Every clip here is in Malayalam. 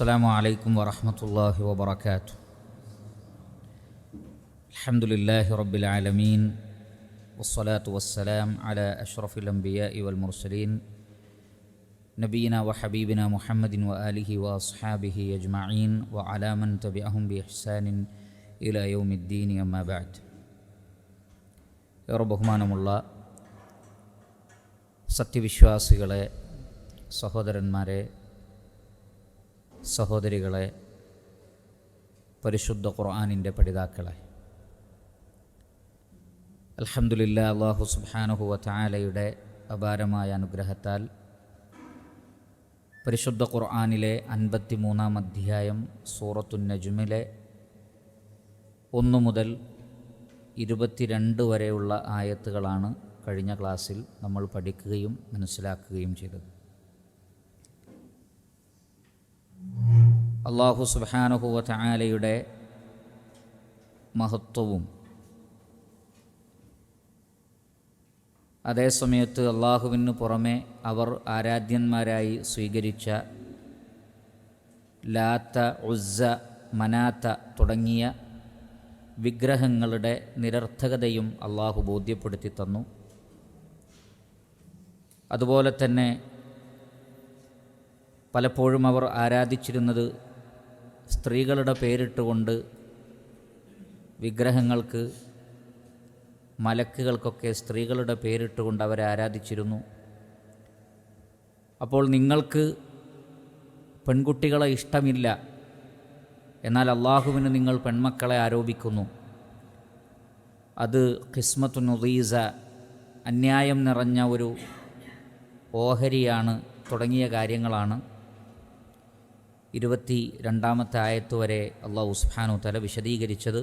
السلام عليكم ورحمة الله وبركاته. الحمد لله رب العالمين والصلاة والسلام على أشرف الأنبياء والمرسلين نبينا وحبيبنا محمد وآله وأصحابه أجمعين وعلى من تبعهم بإحسان إلى يوم الدين أما بعد. ബഹുമാനമുള്ള സത്യവിശ്വാസികളെ, സഹോദരന്മാരെ, സഹോദരികളെ, പരിശുദ്ധ ഖുർആനിൻ്റെ പഠിതാക്കളെ, അൽഹംദുലില്ലാ, അല്ലാഹു സുബ്ഹാനഹു വ തആലയുടെ അപാരമായ അനുഗ്രഹത്താൽ പരിശുദ്ധ ഖുർആനിലെ 53-ാം അധ്യായം സൂറത്തുൻ നജ്മിലെ 1 മുതൽ 22 വരെയുള്ള ആയത്തുകളാണ് കഴിഞ്ഞ ക്ലാസ്സിൽ നമ്മൾ പഠിക്കുകയും മനസ്സിലാക്കുകയും ചെയ്തത്. അല്ലാഹു സുബ്ഹാനഹു വ തആലയുടെ മഹത്വവും അതേസമയത്ത് അള്ളാഹുവിന് പുറമെ അവർ ആരാധ്യന്മാരായി സ്വീകരിച്ച ലാത്ത, ഉസ്സ, മനാത്ത തുടങ്ങിയ വിഗ്രഹങ്ങളുടെ നിരർത്ഥകതയും അള്ളാഹു ബോധ്യപ്പെടുത്തി തന്നു. അതുപോലെ തന്നെ പലപ്പോഴും അവർ ആരാധിച്ചിരുന്നത് സ്ത്രീകളുടെ പേരിട്ടുകൊണ്ട് വിഗ്രഹങ്ങൾക്ക്, മലക്കുകൾക്കൊക്കെ സ്ത്രീകളുടെ പേരിട്ടുകൊണ്ട് അവരെ ആരാധിച്ചിരുന്നു. അപ്പോൾ നിങ്ങൾക്ക് പെൺകുട്ടികളെ ഇഷ്ടമില്ല, എന്നാൽ അള്ളാഹുവിന് നിങ്ങൾ പെൺമക്കളെ ആരോപിക്കുന്നു. അത് ഖിസ്മത്തുൻ ഗീസ, അന്യായം നിറഞ്ഞ ഒരു ഓഹരിയാണ് തുടങ്ങിയ കാര്യങ്ങളാണ് 22-ാമത്തെ ആയത്ത് വരെ അല്ലാഹു സുബ്ഹാനഹു വ തആല വിശദീകരിച്ചത്.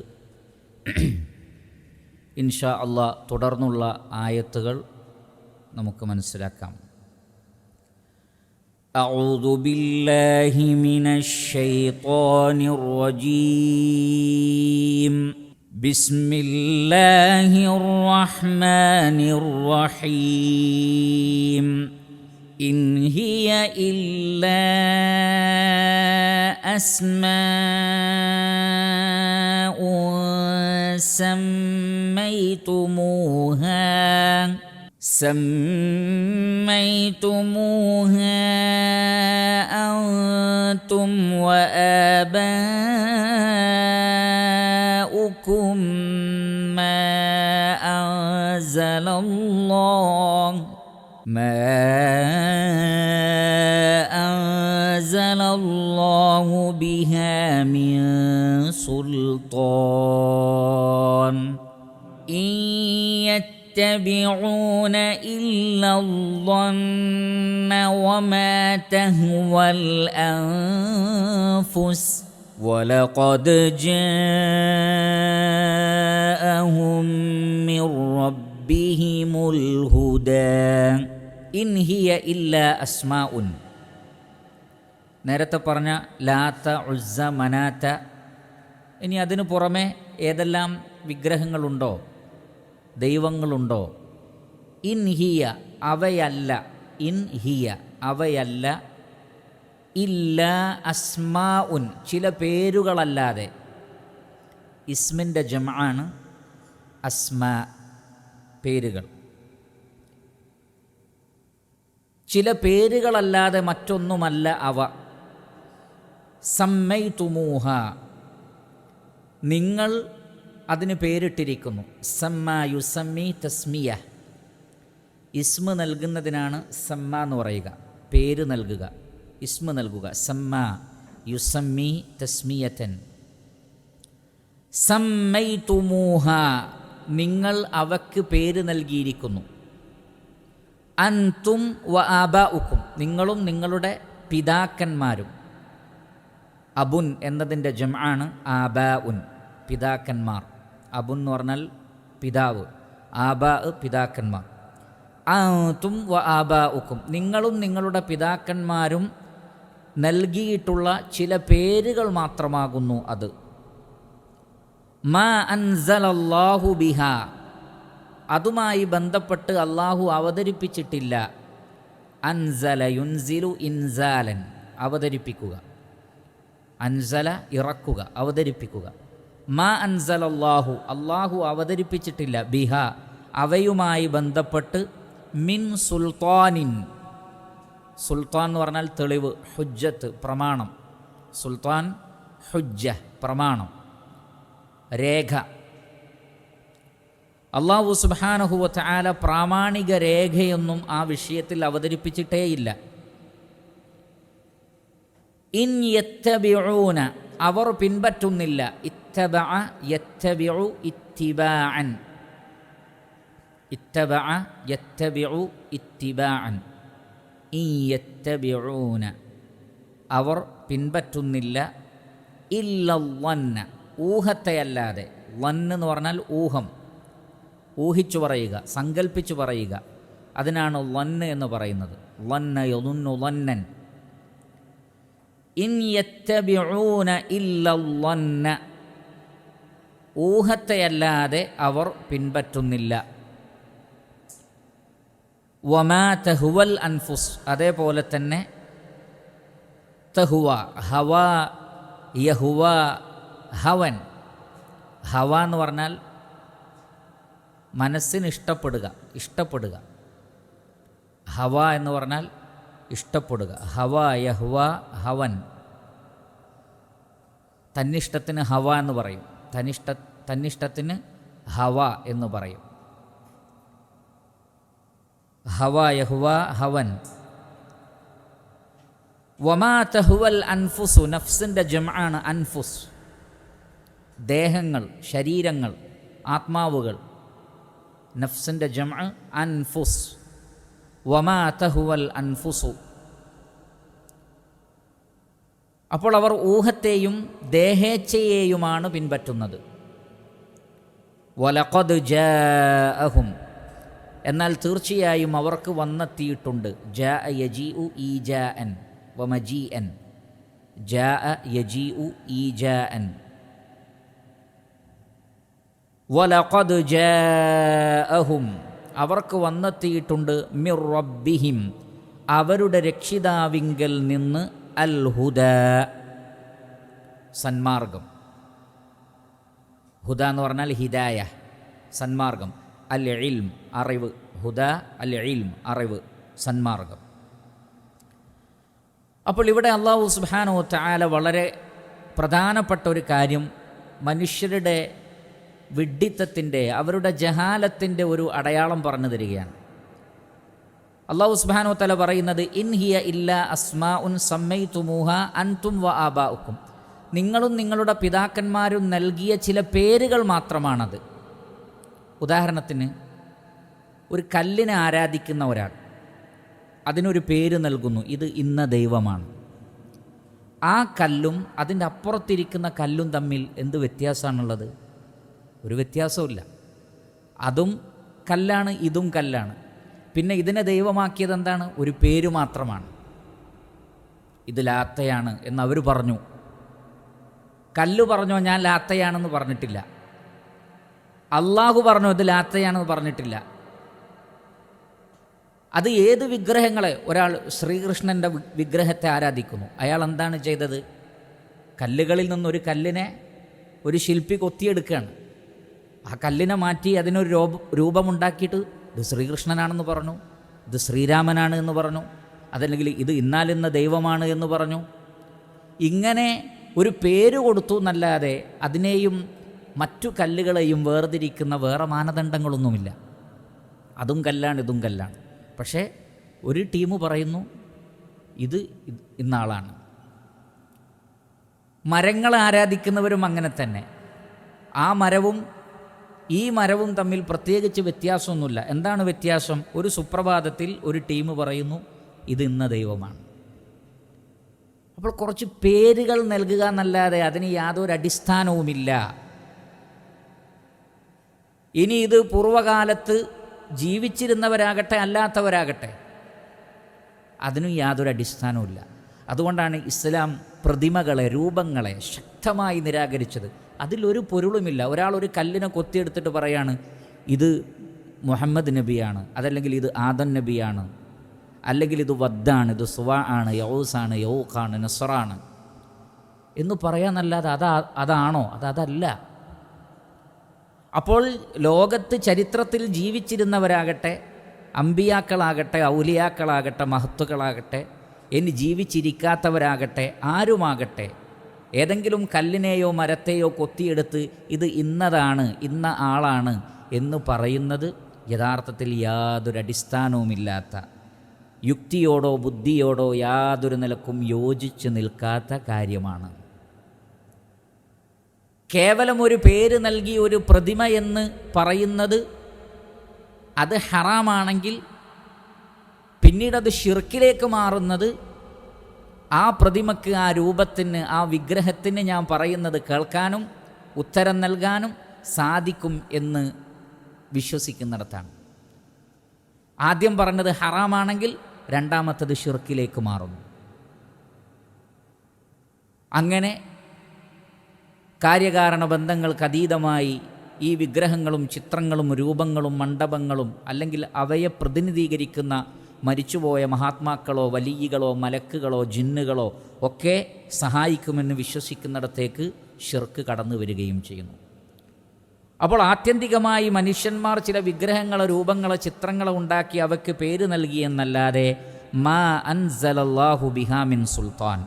ഇൻഷാ അല്ലാഹ് തുടർന്നുള്ള ആയത്തുകൾ നമുക്ക് മനസ്സിലാക്കാം. അഊദു ബില്ലാഹി മിനശ് ശൈത്വാനിർ റജീം. ബിസ്മില്ലാഹിർ റഹ്മാനിർ റഹീം. ഇൻ ഹിയ ഇല്ലാ അസ്മാഉൻ سميتموها أنتم وآباؤكم ما أنزل الله بها من سلطان إن يتبعون إلا الظن وما تهوى الأنفس ولقد جاءهم من ربهم الهدى إن هي إلا أسماء. നേരത്തെ പറഞ്ഞ ലാത്ത, ഉസ്സ, മനാത്ത, ഇനി അതിനു പുറമെ ഏതെല്ലാം വിഗ്രഹങ്ങളുണ്ടോ, ദൈവങ്ങളുണ്ടോ, ഇൻ ഹിയ അവയല്ല, ഇൻ ഹിയ അവയല്ല, ഇല്ല അസ്മാഉൻ ചില പേരുകളല്ലാതെ. ഇസ്മിൻ്റെ ജംആണ് അസ്മാ, പേരുകൾ. ചില പേരുകളല്ലാതെ മറ്റൊന്നുമല്ല അവ. സമ്മൈതുമൂഹ നിങ്ങൾ അതിന് പേരിട്ടിരിക്കുന്നു. സമ്മ യുസമ്മി തസ്മിയ, ഇസ്മ നൽകുന്നതിനാണ് സമ്മ എന്ന് പറയുക, പേര് നൽകുക, ഇസ്മ നൽകുക. സമ്മ യുസമ്മി തസ്മിയതൻ. സമ്മൈതുമൂഹ നിങ്ങൾ അവയ്ക്ക് പേര് നൽകിയിരിക്കുന്നു. അൻതും വ ആബാഉക്കും നിങ്ങളും നിങ്ങളുടെ പിതാക്കന്മാരും. അബുൻ എന്നതിൻ്റെ ജംആണ് ആബാഉൻ, പിതാക്കന്മാർ. അബുൻ എന്ന് പറഞ്ഞാൽ പിതാവ്, ആബാ പിതാക്കന്മാർ. അൻതും വ ആബാഉക്കും നിങ്ങളും നിങ്ങളുടെ പിതാക്കന്മാരും നൽകിയിട്ടുള്ള ചില പേരുകൾ മാത്രമാകുന്നു അത്. മാ അൻസലല്ലാഹു ബിഹാ അതുമായി ബന്ധപ്പെട്ട് അള്ളാഹു അവതരിപ്പിച്ചിട്ടില്ല. അൻസല യുൻസിലു ഇൻസാലൻ അവതരിപ്പിക്കുക. അൻസല ഇറക്കുക, അവതരിപ്പിക്കുക. മാ അൻസലല്ലാഹു അള്ളാഹു അവതരിപ്പിച്ചിട്ടില്ല, ബിഹ അവയുമായി ബന്ധപ്പെട്ട്, മിൻ സുൽത്താനിൻ, സുൽത്താൻ എന്ന് പറഞ്ഞാൽ തെളിവ്, ഹുജ്ജത്ത് പ്രമാണം, സുൽത്താൻ ഹുജ്ജ പ്രമാണം, രേഖ. അല്ലാഹു സുബ്ഹാനഹു വ തആല പ്രാമാണിക രേഖയൊന്നും ആ വിഷയത്തിൽ അവതരിപ്പിച്ചിട്ടേയില്ല. ഇൻ യത്തബിഊന അവർ പിൻപറ്റുന്നില്ല, ഇത്തബഅ യത്തബിഉ ഇത്തിബാഅൻ, ഇത്തബഅ യത്തബിഉ ഇത്തിബാഅൻ, ഇൻ യത്തബിഊന അവർ പിൻപറ്റുന്നില്ല, ഇല്ലല്ലന്ന ഊഹത്തെയല്ലാതെ. വന്ന് എന്ന് പറഞ്ഞാൽ ഊഹം, ഊഹിച്ചു പറയുക, സങ്കല്പിച്ചു പറയുക, അതിനാണ് വന്ന് എന്ന് പറയുന്നത്. വന്ന യദുന്നു വന്നൻ. ഇൻ യത്തബിഊന ഇല്ലല്ലന്ന ഊഹത്തെയല്ലാതെ അവർ പിൻപറ്റുന്നില്ല. വമാ തഹുവൽ അൻഫുസ് അതേപോലെ തന്നെ തഹുവ, ഹവ, യഹുവ, ഹവൻ. ഹവ എന്ന് പറഞ്ഞാൽ മനസ്സിന് ഇഷ്ടപ്പെടുക, ഇഷ്ടപ്പെടുക. ഹവ എന്ന് പറഞ്ഞാൽ ഇഷ്ടപ്പെടുക. ഹവ, യഹ്വ, ഹവൻ. തന്നിഷ്ടത്തിന് ഹവ എന്ന് പറയും, തന്നിഷ്ടത്തിന് ഹവ എന്ന് പറയും. ഹവ, യഹ്വ, ഹവൻ. വമാ തഹുവൽ അൻഫുസു നഫ്സിൻ്റെ ജംആണ് അൻഫുസ്, ദേഹങ്ങൾ, ശരീരങ്ങൾ, ആത്മാവുകൾ. നഫ്സിൻ്റെ ജംഅ അൻഫുസ്. വമാ തഹുവൽ അൻഫുസു. അപ്പോൾ അവർ ഊഹത്തെയും ദേഹേച്ഛയെയുമാണ് പിൻപറ്റുന്നത്. വലഖദ് ജാഅഹും എന്നാൽ തീർച്ചയായും അവർക്ക് വന്നെത്തിയിട്ടുണ്ട്. ജാഅ യജീഉ ഈജാഅൻ വമജീഅൻ, ജാഅ യജീഉ ഈജാഅൻ. വലഖദ് ജാഅഹും അവർക്ക് വന്നെത്തിയിട്ടുണ്ട്, മിർ റബ്ബിഹിം അവരുടെ രക്ഷിതാവിങ്കൽ നിന്ന്, അൽ ഹുദാ സന്മാർഗം. ഹുദ എന്ന് പറഞ്ഞാൽ ഹിദായ, സന്മാർഗം. അൽ ഇൽം അറിവ്, ഹുദ അൽ ഇൽം അറിവ്, സന്മാർഗം. അപ്പോൾ ഇവിടെ അല്ലാഹു സുബ്ഹാനഹു വ തആല വളരെ പ്രധാനപ്പെട്ട ഒരു കാര്യം, മനുഷ്യരുടെ വിഡ്ഢിത്തത്തിൻ്റെ, അവരുടെ ജഹാലത്തിൻ്റെ ഒരു അടയാളം പറഞ്ഞു തരികയാണ്. അല്ലാഹു സുബ്ഹാനഹു വ തആല പറയുന്നത്, ഇൻ ഹിയ ഇല്ലാ അസ്മാഉൻ സമ്മൈതുമൂഹ അൻതും വ ആബാഉക്കും നിങ്ങളും നിങ്ങളുടെ പിതാക്കന്മാരും നൽകിയ ചില പേരുകൾ മാത്രമാണത്. ഉദാഹരണത്തിന്, ഒരു കല്ലിനെ ആരാധിക്കുന്ന ഒരാൾ അതിനൊരു പേര് നൽകുന്നു, ഇത് ഇന്ന ദൈവമാണ്. ആ കല്ലും അതിൻ്റെ അപ്പുറത്തിരിക്കുന്ന കല്ലും തമ്മിൽ എന്ത് വ്യത്യാസമാണുള്ളത്? ഒരു വ്യത്യാസമില്ല. അതും കല്ലാണ്, ഇതും കല്ലാണ്. പിന്നെ ഇതിനെ ദൈവമാക്കിയത് എന്താണ്? ഒരു പേര് മാത്രമാണ്. ഇത് ലാത്തയാണ് എന്നവർ പറഞ്ഞു. കല്ല് പറഞ്ഞോ ഞാൻ ലാത്തയാണെന്ന് പറഞ്ഞിട്ടില്ല. അള്ളാഹു പറഞ്ഞോ ഇത് ലാത്തയാണെന്ന് പറഞ്ഞിട്ടില്ല. അത് ഏത് വിഗ്രഹങ്ങളെ, ഒരാൾ ശ്രീകൃഷ്ണൻ്റെ വിഗ്രഹത്തെ ആരാധിക്കുന്നു, അയാൾ എന്താണ് ചെയ്തത്? കല്ലുകളിൽ നിന്നൊരു കല്ലിനെ ഒരു ശില്പി കൊത്തിയെടുക്കുകയാണ്. ആ കല്ലിനെ മാറ്റി അതിനൊരു രൂപമുണ്ടാക്കിയിട്ട് ഇത് ശ്രീകൃഷ്ണനാണെന്ന് പറഞ്ഞു, ഇത് ശ്രീരാമനാണ് എന്ന് പറഞ്ഞു, അതല്ലെങ്കിൽ ഇത് ഇന്നാലിന്ന ദൈവമാണ് എന്ന് പറഞ്ഞു. ഇങ്ങനെ ഒരു പേര് കൊടുത്തു എന്നല്ലാതെ അതിനെയും മറ്റു കല്ലുകളെയും വേർതിരിക്കുന്ന വേറെ മാനദണ്ഡങ്ങളൊന്നുമില്ല. അതും കല്ലാണ്, ഇതും കല്ലാണ്. പക്ഷേ ഒരു ടീം പറയുന്നു ഇത് ഇന്നാളാണ്. മരങ്ങളെ ആരാധിക്കുന്നവരും അങ്ങനെ തന്നെ. ആ മരവും ഈ മരവും തമ്മിൽ പ്രത്യേകിച്ച് വ്യത്യാസമൊന്നുമില്ല. എന്താണ് വ്യത്യാസം? ഒരു സുപ്രഭാതത്തിൽ ഒരു ടീം പറയുന്നു ഇത് ഇന്ന ദൈവമാണ്. അപ്പോൾ കുറച്ച് പേരുകൾ നൽകുക എന്നല്ലാതെ അതിന് യാതൊരു അടിസ്ഥാനവുമില്ല. ഇനി ഇത് പൂർവകാലത്ത് ജീവിച്ചിരുന്നവരാകട്ടെ അല്ലാത്തവരാകട്ടെ അതിനും യാതൊരു അടിസ്ഥാനവുമില്ല. അതുകൊണ്ടാണ് ഇസ്ലാം പ്രതിമകളെ, രൂപങ്ങളെ ശക്തമായി നിരാകരിച്ചത്. അതിലൊരു പൊരുളുമില്ല. ഒരാൾ ഒരു കല്ലിനെ കൊത്തിയെടുത്തിട്ട് പറയാണ് ഇത് മുഹമ്മദ് നബിയാണ്, അതല്ലെങ്കിൽ ഇത് ആദം നബിയാണ്, അല്ലെങ്കിൽ ഇത് വദ്ദാണ്, ഇത് സുവാ ആണ്, യൗസാണ്, യൗഖാണ്, നസ്റാണ്. എന്ന് പറയാന്നല്ലാതെ അതാണോ? അതല്ല. അപ്പോൾ ലോകത്ത് ചരിത്രത്തിൽ ജീവിച്ചിരുന്നവരാകട്ടെ, അമ്പിയാക്കളാകട്ടെ, ഔലിയാക്കളാകട്ടെ, മഹത്തുക്കളാകട്ടെ, ഇനി ജീവിച്ചിരിക്കാത്തവരാകട്ടെ, ആരുമാകട്ടെ, ഏതെങ്കിലും കല്ലിനെയോ മരത്തെയോ കൊത്തിയെടുത്ത് ഇത് ഇന്നതാണ്, ഇന്ന ആളാണ് എന്ന് പറയുന്നത് യഥാർത്ഥത്തിൽ യാതൊരു അടിസ്ഥാനവുമില്ലാത്ത, യുക്തിയോടോ ബുദ്ധിയോടോ യാതൊരു നിലക്കും യോജിച്ച് നിൽക്കാത്ത കാര്യമാണ്. കേവലം ഒരു പേര് നൽകി ഒരു പ്രതിമ എന്ന് പറയുന്നത് അത് ഹറാമാണെങ്കിൽ പിന്നീടത് ഷിർക്കിലേക്ക് മാറുന്നത് ആ പ്രതിമക്ക്, ആ രൂപത്തിന്, ആ വിഗ്രഹത്തിന് ഞാൻ പറയുന്നത് കേൾക്കാനും ഉത്തരം നൽകാനും സാധിക്കും എന്ന് വിശ്വസിക്കുന്നിടത്താണ്. ആദ്യം പറഞ്ഞത് ഹറാമാണെങ്കിൽ രണ്ടാമത്തത് ഷിർക്കിലേക്ക് മാറുന്നു. അങ്ങനെ കാര്യകാരണ ബന്ധങ്ങൾക്ക് അതീതമായി ഈ വിഗ്രഹങ്ങളും ചിത്രങ്ങളും രൂപങ്ങളും മണ്ഡപങ്ങളും അല്ലെങ്കിൽ അവയെ പ്രതിനിധീകരിക്കുന്ന മരിച്ചുപോയ മഹാത്മാക്കളോ വലിയകളോ മലക്കുകളോ ജിന്നുകളോ ഒക്കെ സഹായിക്കുമെന്ന് വിശ്വസിക്കുന്നിടത്തേക്ക് ഷിർക്ക് കടന്നു വരികയും ചെയ്യുന്നു. അപ്പോൾ ആത്യന്തികമായി മനുഷ്യന്മാർ ചില വിഗ്രഹങ്ങളോ രൂപങ്ങളോ ചിത്രങ്ങളോ ഉണ്ടാക്കി അവയ്ക്ക് പേര് നൽകിയെന്നല്ലാതെ മാ അൻസലല്ലാഹു ബിഹാ മിൻ സുൽത്താൻ,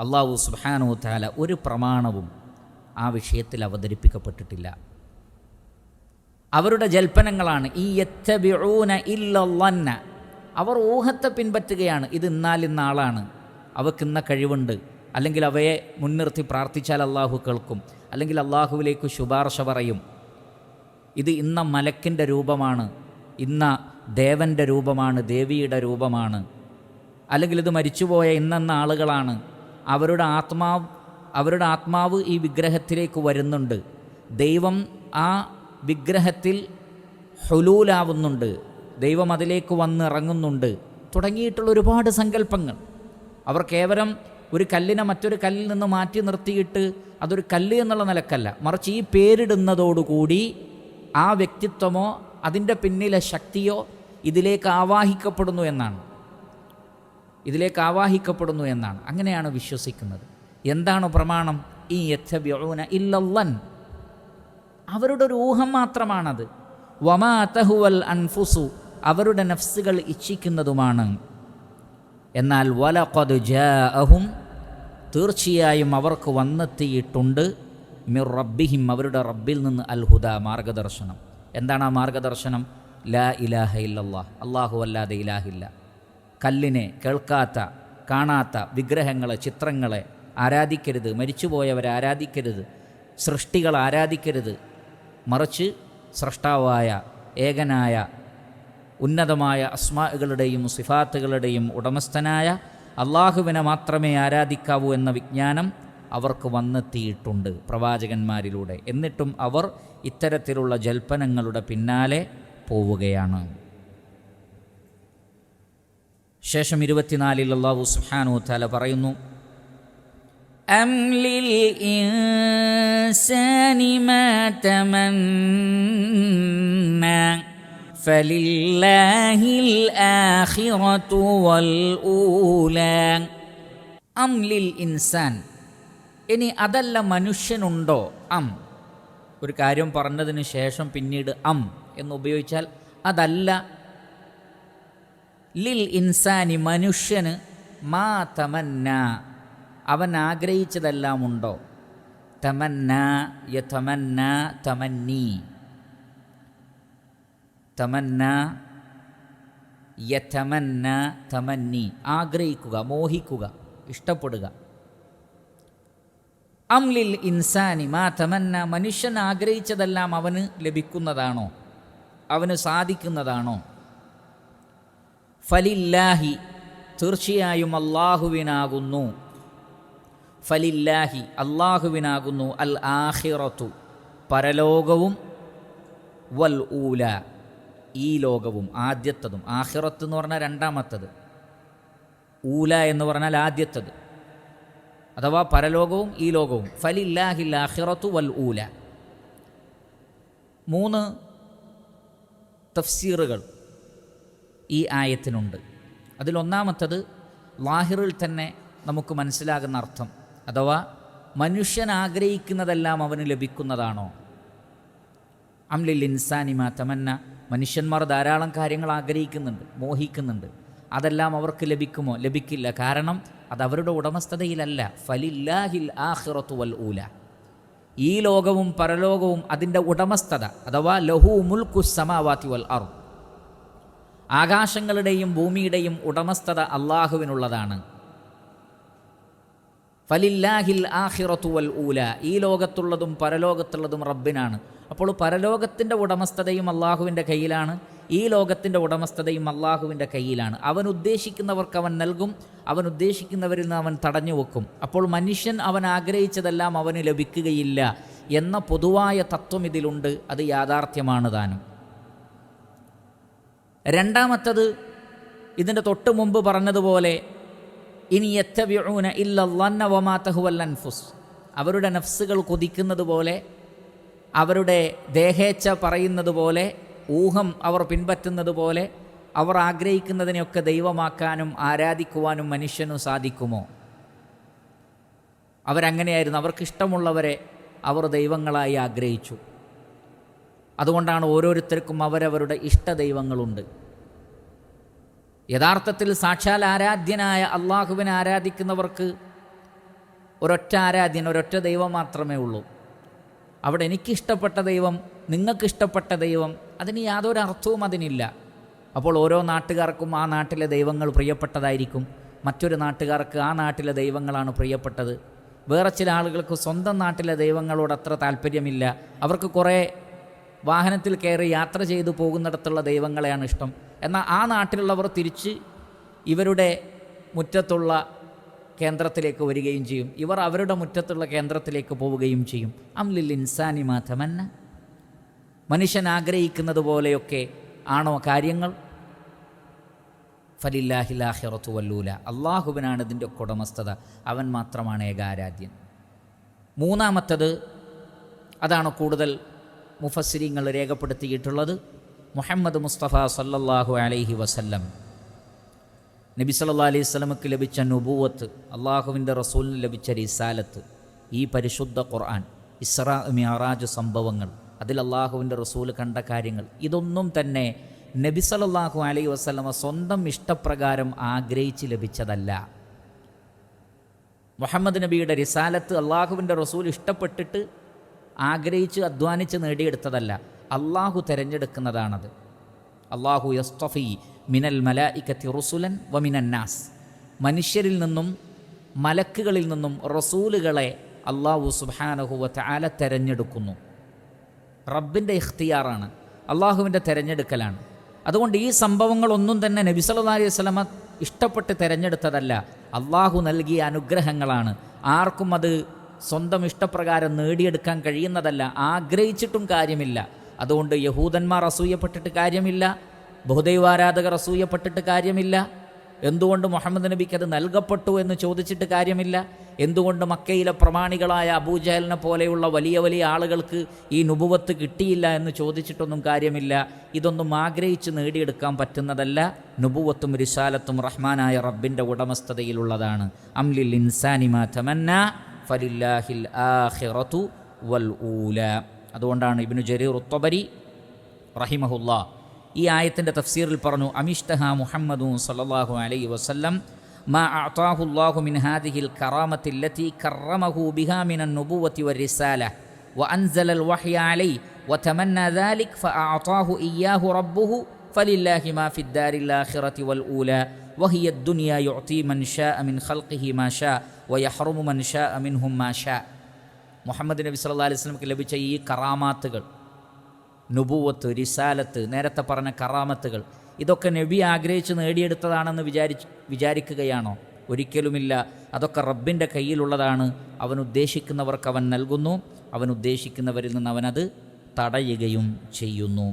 അല്ലാഹു സുബ്ഹാനഹു വ തആല ഒരു പ്രമാണവും ആ വിഷയത്തിൽ അവതരിപ്പിക്കപ്പെട്ടിട്ടില്ല. അവരുടെ ജൽപ്പനങ്ങളാണ്. ഈ യത്തബിഊന ഇല്ലല്ലന്ന, അവർ ഊഹത്തെ പിൻപറ്റുകയാണ്. ഇത് ഇന്നാലിന്ന ആളാണ്, അവക്കിന്ന കഴിവുണ്ട്, അല്ലെങ്കിൽ അവയെ മുൻനിർത്തി പ്രാർത്ഥിച്ചാൽ അള്ളാഹു കേൾക്കും, അല്ലെങ്കിൽ അള്ളാഹുവിലേക്ക് ശുപാർശ പറയും. ഇത് ഇന്ന മലക്കിൻ്റെ രൂപമാണ്, ഇന്ന ദേവൻ്റെ രൂപമാണ്, ദേവിയുടെ രൂപമാണ്, അല്ലെങ്കിൽ ഇത് മരിച്ചുപോയ ഇന്നെന്ന ആളുകളാണ്, അവരുടെ ആത്മാവ് ഈ വിഗ്രഹത്തിലേക്ക് വരുന്നുണ്ട്, ദൈവം ആ വിഗ്രഹത്തിൽ ഹുലൂലാവുന്നുണ്ട്, ദൈവം അതിലേക്ക് വന്നിറങ്ങുന്നുണ്ട് തുടങ്ങിയിട്ടുള്ള ഒരുപാട് സങ്കല്പങ്ങൾ. അവർ കേവലം ഒരു കല്ലിനെ മറ്റൊരു കല്ലിൽ നിന്ന് മാറ്റി നിർത്തിയിട്ട് അതൊരു കല്ല് എന്നുള്ള നിലക്കല്ല, മറിച്ച് ഈ പേരിടുന്നതോടുകൂടി ആ വ്യക്തിത്വമോ അതിൻ്റെ പിന്നിലെ ശക്തിയോ ഇതിലേക്ക് ആവാഹിക്കപ്പെടുന്നു എന്നാണ്. അങ്ങനെയാണ് വിശ്വസിക്കുന്നത്. എന്താണ് പ്രമാണം? ഈ യത്തബിഊന ഇല്ലല്ലൻ, അവരുടെ ഒരു ഊഹം മാത്രമാണത്. വമാ തഹുവൽ അൻഫുസു, അവരുടെ നഫ്സുകൾ ഇച്ഛിക്കുന്നതുമാണ്. എന്നാൽ വലഖദ് ജാഅഹും, തീർച്ചയായും അവർക്ക് വന്നെത്തിയിട്ടുണ്ട്, മിർ റബ്ബിഹിം, അവരുടെ റബ്ബിൽ നിന്ന് അൽ ഹുദ, മാർഗദർശനം. എന്താണ് ആ മാർഗദർശനം? ലാ ഇലാഹ ഇല്ലല്ലാഹ്, അല്ലാഹു അല്ലാതെ ഇലാഹില്ല. കല്ലിനെ, കേൾക്കാത്ത കാണാത്ത വിഗ്രഹങ്ങളെ ചിത്രങ്ങളെ ആരാധിക്കരുത്, മരിച്ചുപോയവരെ ആരാധിക്കരുത്, സൃഷ്ടികളെ ആരാധിക്കരുത്, മറിച്ച് സ്രഷ്ടാവായ ഏകനായ ഉന്നതമായ അസ്മാകളുടെയും സിഫാത്തുകളുടെയും ഉടമസ്ഥനായ അള്ളാഹുവിനെ മാത്രമേ ആരാധിക്കാവൂ എന്ന വിജ്ഞാനം അവർക്ക് വന്നെത്തിയിട്ടുണ്ട് പ്രവാചകന്മാരിലൂടെ. എന്നിട്ടും അവർ ഇത്തരത്തിലുള്ള ജൽപ്പനങ്ങളുടെ പിന്നാലെ പോവുകയാണ്. ശേഷം 24 അല്ലാഹു സുബ്ഹാനഹു വ തആല പറയുന്നു, أم للإنسان ما تمنى فلله الآخرة والأولى. أم للإنسان, ഇനി അതല്ല മനുഷ്യനുണ്ടോ? ഒരു കാര്യം പറഞ്ഞതിന് ശേഷം പിന്നീട് എന്ന് ഉപയോഗിച്ചാൽ അതല്ല. ലിൽ ഇൻസാനി, മനുഷ്യന്, മാ തമന്ന, അവൻ ആഗ്രഹിച്ചതെല്ലാം ഉണ്ടോ? തമന്ന യതമന്ന തമന്നി, തമന്ന യതമന്ന തമന്നി, ആഗ്രഹിക്കുക, മോഹിക്കുക, ഇഷ്ടപ്പെടുക. ലിൽ ഇൻസാനി മാ തമന്ന, മനുഷ്യൻ ആഗ്രഹിച്ചതെല്ലാം അവന് ലഭിക്കുന്നതാണോ, അവന് സാധിക്കുന്നതാണോ? ഫലില്ലാഹി, തീർച്ചയായും അല്ലാഹുവിനാകുന്നു, ഫലില്ലാഹി, അല്ലാഹുവിനാകുന്നു, അൽ ആഖിറത്തു, പരലോകവും, വൽ ഊല, ഈ ലോകവും, ആദ്യത്തതും. ആഖിറത്ത് എന്ന് പറഞ്ഞാൽ രണ്ടാമത്തത്, ഊല എന്ന് പറഞ്ഞാൽ ആദ്യത്തത്, അഥവാ പരലോകവും ഈ ലോകവും. ഫലില്ലാഹിൽ ആഖിറത്തു വൽ ഊല. 3 തഫ്സീറുകൾ ഈ ആയത്തിനുണ്ട്. അതിലൊന്നാമത്തത് ലാഹിറിൽ തന്നെ നമുക്ക് മനസ്സിലാകുന്ന അർത്ഥം, അഥവാ മനുഷ്യൻ ആഗ്രഹിക്കുന്നതെല്ലാം അവന് ലഭിക്കുന്നതാണോ? അംലിൽ ഇൻസാനി മാ തമന്ന, മനുഷ്യന്മാർ ധാരാളം കാര്യങ്ങൾ ആഗ്രഹിക്കുന്നുണ്ട്, മോഹിക്കുന്നുണ്ട്. അതെല്ലാം അവർക്ക് ലഭിക്കുമോ? ലഭിക്കില്ല. കാരണം അത് അവരുടെ ഉടമസ്ഥതയിലല്ല. ഫലില്ലാഹിൽ ആഖിറത്തു വൽ ഊല, ഈ ലോകവും പരലോകവും അതിൻ്റെ ഉടമസ്ഥത, അഥവാ ലഹു മുൽക്കുസ് സമാവാതി വൽ അർദ്, ആകാശങ്ങളുടെയും ഭൂമിയുടെയും ഉടമസ്ഥത അള്ളാഹുവിനുള്ളതാണ്. ഫലില്ലാഹിൽ ആഖിറത്തു വൽ ഊല, ഈ ലോകത്തുള്ളതും പരലോകത്തുള്ളതും റബ്ബിനാണ്. അപ്പോൾ പരലോകത്തിൻ്റെ ഉടമസ്ഥതയും അള്ളാഹുവിൻ്റെ കയ്യിലാണ്, ഈ ലോകത്തിൻ്റെ ഉടമസ്ഥതയും അള്ളാഹുവിൻ്റെ കയ്യിലാണ്. അവൻ ഉദ്ദേശിക്കുന്നവർക്ക് അവൻ നൽകും, അവൻ ഉദ്ദേശിക്കുന്നവരിൽ നിന്ന് അവൻ തടഞ്ഞു വെക്കും. അപ്പോൾ മനുഷ്യൻ അവൻ ആഗ്രഹിച്ചതെല്ലാം അവന് ലഭിക്കുകയില്ല എന്ന പൊതുവായ തത്വം ഇതിലുണ്ട്. അത് യാഥാർത്ഥ്യമാണ് താനും. രണ്ടാമത്തത്, ഇതിൻ്റെ തൊട്ട് മുമ്പ് പറഞ്ഞതുപോലെ, ഇനി യത്തബിഊന ഇല്ലല്ലന്ന വമാ തഹ്വൽ അൻഫുസ്, അവരുടെ നഫ്സുകൾ കൊതിക്കുന്നത് പോലെ, അവരുടെ ദേഹേച്ഛ പറയുന്നത് പോലെ, ഊഹം അവർ പിൻപറ്റുന്നത് പോലെ അവർ ആഗ്രഹിക്കുന്നതിനെയൊക്കെ ദൈവമാക്കാനും ആരാധിക്കുവാനും മനുഷ്യനു സാധിക്കുമോ? അവരങ്ങനെയായിരുന്നു. അവർക്കിഷ്ടമുള്ളവരെ അവർ ദൈവങ്ങളായി ആഗ്രഹിച്ചു. അതുകൊണ്ടാണ് ഓരോരുത്തർക്കും അവരവരുടെ ഇഷ്ടദൈവങ്ങളുണ്ട്. യഥാർത്ഥത്തിൽ സാക്ഷാൽ ആരാധ്യനായ അള്ളാഹുവിനെ ആരാധിക്കുന്നവർക്ക് ഒരൊറ്റ ആരാധ്യൻ, ഒരൊറ്റ ദൈവം മാത്രമേ ഉള്ളൂ. അവിടെ എനിക്കിഷ്ടപ്പെട്ട ദൈവം, നിങ്ങൾക്കിഷ്ടപ്പെട്ട ദൈവം, അതിന് യാതൊരു അർത്ഥവും അതിനില്ല. അപ്പോൾ ഓരോ നാട്ടുകാർക്കും ആ നാട്ടിലെ ദൈവങ്ങൾ പ്രിയപ്പെട്ടതായിരിക്കും, മറ്റൊരു നാട്ടുകാർക്ക് ആ നാട്ടിലെ ദൈവങ്ങളാണ് പ്രിയപ്പെട്ടത്. വേറെ ചില ആളുകൾക്ക് സ്വന്തം നാട്ടിലെ ദൈവങ്ങളോട് അത്ര താല്പര്യമില്ല. അവർക്ക് കുറേ വാഹനത്തിൽ കയറി യാത്ര ചെയ്തു പോകുന്നിടത്തുള്ള ദൈവങ്ങളെയാണ് ഇഷ്ടം. എന്നാൽ ആ നാട്ടിലുള്ളവർ തിരിച്ച് ഇവരുടെ മുറ്റത്തുള്ള കേന്ദ്രത്തിലേക്ക് വരികയും ചെയ്യും, ഇവർ അവരുടെ മുറ്റത്തുള്ള കേന്ദ്രത്തിലേക്ക് പോവുകയും ചെയ്യും. അംലിൽ ഇൻസാനി മാ തമന്ന, മനുഷ്യൻ ആഗ്രഹിക്കുന്നത് പോലെയൊക്കെ ആണോ കാര്യങ്ങൾ? ഫലില്ലാഹിൽ ആഖിറത്തു വൽ ഊല, അള്ളാഹുവിനാണ് ഇതിൻ്റെ ഒക്കെ ഉടമസ്ഥത, അവൻ മാത്രമാണ് ഏകാരാധ്യൻ. മൂന്നാമത്തത്, അതാണ് കൂടുതൽ മുഫസ്സിരീങ്ങൾ രേഖപ്പെടുത്തിയിട്ടുള്ളത്. മുഹമ്മദ് മുസ്തഫ സല്ലല്ലാഹു അലൈഹി വസല്ലം, നബി സല്ലല്ലാഹു അലൈഹി വസല്ലമക്ക് ലഭിച്ച നുബുവത്ത്, അള്ളാഹുവിൻ്റെ റസൂലിന് ലഭിച്ച റിസാലത്ത്, ഈ പരിശുദ്ധ ഖുർആൻ, ഇസ്രാ മിഅറാജ് സംഭവങ്ങൾ, അതിൽ അള്ളാഹുവിൻ്റെ റസൂൽ കണ്ട കാര്യങ്ങൾ, ഇതൊന്നും തന്നെ നബി സല്ലല്ലാഹു അലൈഹി വസല്ലമ സ്വന്തം ഇഷ്ടപ്രകാരം ആഗ്രഹിച്ച് ലഭിച്ചതല്ല. മുഹമ്മദ് നബിയുടെ റിസാലത്ത് അള്ളാഹുവിൻ്റെ റസൂൽ ഇഷ്ടപ്പെട്ടിട്ട് ആഗ്രഹിച്ച് അധ്വാനിച്ച് നേടിയെടുത്തതല്ല, അള്ളാഹു തിരഞ്ഞെടുക്കുന്നതാണത്. അള്ളാഹു യസ്തഫി മിനൽ മലായികത്തി റുസുലൻ വ മിനൻ നാസ്, മനുഷ്യരിൽ നിന്നും മലക്കുകളിൽ നിന്നും റസൂലുകളെ അള്ളാഹു സുബ്ഹാനഹു വ തആല തിരഞ്ഞെടുക്കുന്നു. റബ്ബിൻ്റെ ഇഖ്തിയാറാണ്, അള്ളാഹുവിൻ്റെ തിരഞ്ഞെടുക്കലാണ്. അതുകൊണ്ട് ഈ സംഭവങ്ങളൊന്നും തന്നെ നബി സല്ലല്ലാഹു അലൈഹി വസല്ലമ ഇഷ്ടപ്പെട്ട് തിരഞ്ഞെടുത്തതല്ല, അള്ളാഹു നൽകിയ അനുഗ്രഹങ്ങളാണ്. ആർക്കും അത് സ്വന്തം ഇഷ്ടപ്രകാരം നേടിയെടുക്കാൻ കഴിയുന്നതല്ല, ആഗ്രഹിച്ചിട്ടും കാര്യമില്ല. അതുകൊണ്ട് യഹൂദന്മാർ അസൂയപ്പെട്ടിട്ട് കാര്യമില്ല, ബഹുദൈവാരാധകർ അസൂയപ്പെട്ടിട്ട് കാര്യമില്ല. എന്തുകൊണ്ട് മുഹമ്മദ് നബിക്ക് അത് നൽകപ്പെട്ടു എന്ന് ചോദിച്ചിട്ട് കാര്യമില്ല. എന്തുകൊണ്ട് മക്കയിലെ പ്രമാണികളായ അബൂജഹലിനെ പോലെയുള്ള വലിയ വലിയ ആളുകൾക്ക് ഈ നുബുവത്ത് കിട്ടിയില്ല എന്ന് ചോദിച്ചിട്ടൊന്നും കാര്യമില്ല. ഇതൊന്നും ആഗ്രഹിച്ച് നേടിയെടുക്കാൻ പറ്റുന്നതല്ല. നുബുവത്തും റിസാലത്തും റഹ്മാനായ റബ്ബിൻ്റെ ഉടമസ്ഥതയിലുള്ളതാണ്. അംലിൽ ഇൻസാനി മാ തമന്ന ഫലില്ലാഹിൽ ആഖിറത്തു വൽ ഊല. അതുകൊണ്ടാണ് ഇബ്നു ജരീർ അത്ബരി റഹിമഹുല്ലാ ഈ ആയത്തിൻ്റെ തഫ്സീറിൽ പറഞ്ഞു, അമിഷ്തഹ മുഹമ്മദു സല്ലല്ലാഹു അലൈഹി വസല്ലം മാ അഅതാഹു അല്ലാഹു മിൻ ഹാദിഹിൽ കറാമത്തി അല്ലതി കറമഹു ബിഹാ മിനൻ നുബുവത്തി വറിസാല വഅൻസലൽ വഹ്യ അലൈഹി വതമന്ന ദാലിക ഫഅഅതാഹു ഇയ്യാഹു റബ്ബുഹു ഫലില്ലാഹി മാ ഫിദ്ദാരിൽ ആഖിറതി വൽ ഊല വഹിയ അദ്ദുനിയ യുഅതി മൻ ശാഅ മിൻ ഖൽഖിഹി മാ ശാഅ വയഹ്റുമു മൻ ശാഅ മിൻഹും മാ ശാഅ. മുഹമ്മദ് നബി സല്ലല്ലാഹു അലൈഹി വസല്ലമക്ക് ലഭിച്ച ഈ കറാമാത്തുകൾ, നുബുവത്ത്, റിസാലത്ത്, നേരത്തെ പറഞ്ഞ കറാമത്തുകൾ, ഇതൊക്കെ നബി ആഗ്രഹിച്ച് നേടിയെടുത്തതാണെന്ന് വിചാരിക്കുകയാണോ? ഒരിക്കലുമില്ല. അതൊക്കെ റബ്ബിൻ്റെ കയ്യിലുള്ളതാണ്. അവൻ ഉദ്ദേശിക്കുന്നവർക്ക് അവൻ നൽകുന്നു, അവൻ ഉദ്ദേശിക്കുന്നവരിൽ നിന്ന് അവനത് തടയുകയും ചെയ്യുന്നു.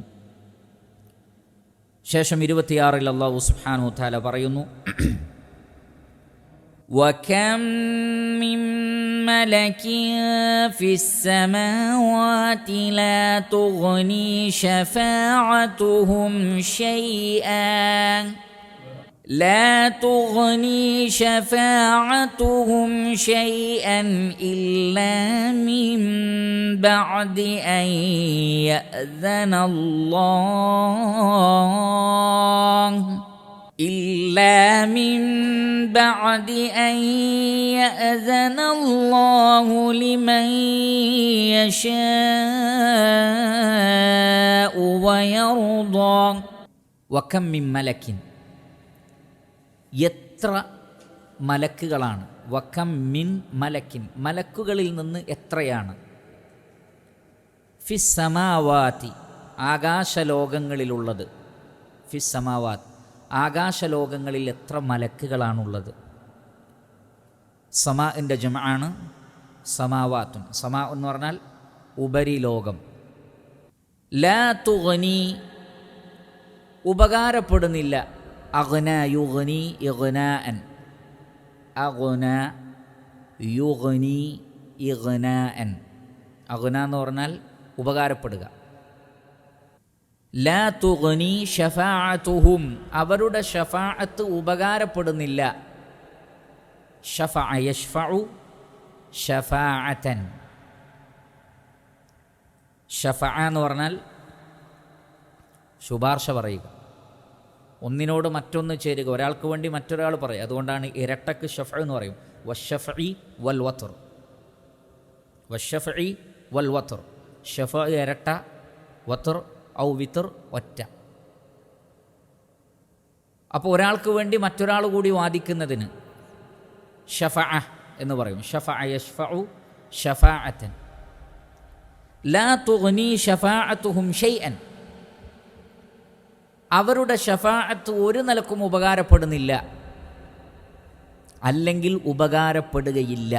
ശേഷം 26 അല്ലാഹു സുബ്ഹാനഹു വ തആല പറയുന്നു, وَكَمْ مِنْ مَلَكٍ فِي السَّمَاوَاتِ لَا تُغْنِي شَفَاعَتُهُمْ شَيْئًا لا تغني شفاعتهم شيئا إلا من بعد أن يأذن الله إلا من بعد أن يأذن الله لمن يشاء ويرضى وكم من ملك എത്ര മലക്കുകളാണ്, വകം മിൻ മലക്കിൻ മലക്കുകളിൽ നിന്ന് എത്രയാണ്, ഫിസ്സമാവാതി ആകാശലോകങ്ങളിലുള്ളത്, ഫിസ്സമാവാത്ത് ആകാശലോകങ്ങളിൽ എത്ര മലക്കുകളാണുള്ളത്. സമാഇൻ്റെ ജമആണ് സമാവാത്തുൻ. സമാ എന്ന് പറഞ്ഞാൽ ഉപരിലോകം. ലാ തുഗ്നി ഉപകാരപ്പെടുന്നില്ല, അഗ്ന യുഗ്നി ഇഗ്നാഅൻ, അഗ്ന യുഗ്നി ഇഗ്നാഅൻ, അഗ്ന എന്ന് പറഞ്ഞാൽ ഉപകാരപ്പെടുക. ലാ തുഗ്നി ഷഫാഅത്തുഹും അവരുടെ ഷഫാഅത്ത് ഉപകാരപ്പെടുന്നില്ല. ഷഫഅ യശ്ഫഉ ഷഫാഅതൻ, ഷഫഅ എന്ന് പറഞ്ഞാൽ ശുപാർശ പറയുക, ഒന്നിനോട് മറ്റൊന്ന് ചേരുക, ഒരാൾക്ക് വേണ്ടി മറ്റൊരാൾ പറയും. അതുകൊണ്ടാണ് ഇരട്ടക്ക് ഷഫഅ എന്ന് പറയും. വശഫഇ വൽ വത്ർ, വശഫഇ വൽ വത്ർ, ഷഫഅ ഇരട്ട, വത്ർ ഔ വിത്ർ ഒറ്റ. അപ്പോൾ ഒരാൾക്ക് വേണ്ടി മറ്റൊരാൾ കൂടി വാദിക്കുന്നതിന് ഷഫഅ എന്ന് പറയും. ഷഫഅ യശ്ഫഉ ഷഫാഅതൻ. ലാ തുഗ്നി ഷഫാഅത്തുഹും ഷൈഅൻ അവരുടെ ഷഫാഅത്ത് ഒരു നിലക്കും ഉപകാരപ്പെടുന്നില്ല, അല്ലെങ്കിൽ ഉപകാരപ്പെടുകയില്ല.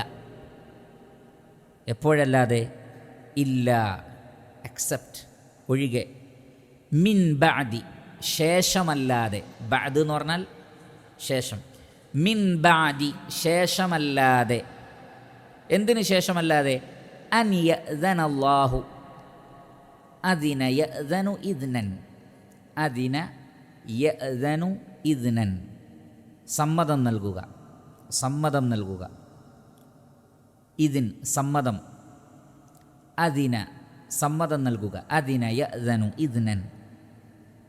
എപ്പോഴല്ലാതെ? ഇല്ല എക്സെപ്റ്റ് ഒഴികെ, മിൻ ബഅദി ശേഷമല്ലാതെ. ബഅദ് എന്ന് പറഞ്ഞാൽ ശേഷം. മിൻ ബഅദി ശേഷമല്ലാതെ. എന്തിന് ശേഷമല്ലാതെ? അൻ യഅ്ദനല്ലാഹു അദിന യഅ്ദനു ഇദ്നൻ, അദിന യഅ്ദനു ഇദ്നൻ സമ്മതം നൽകുക, സമ്മതം നൽകുക. ഇതിൻ സമ്മതം, അദിന സമ്മതം നൽകുക, അദിന യഅ്ദനു ഇദ്നൻ.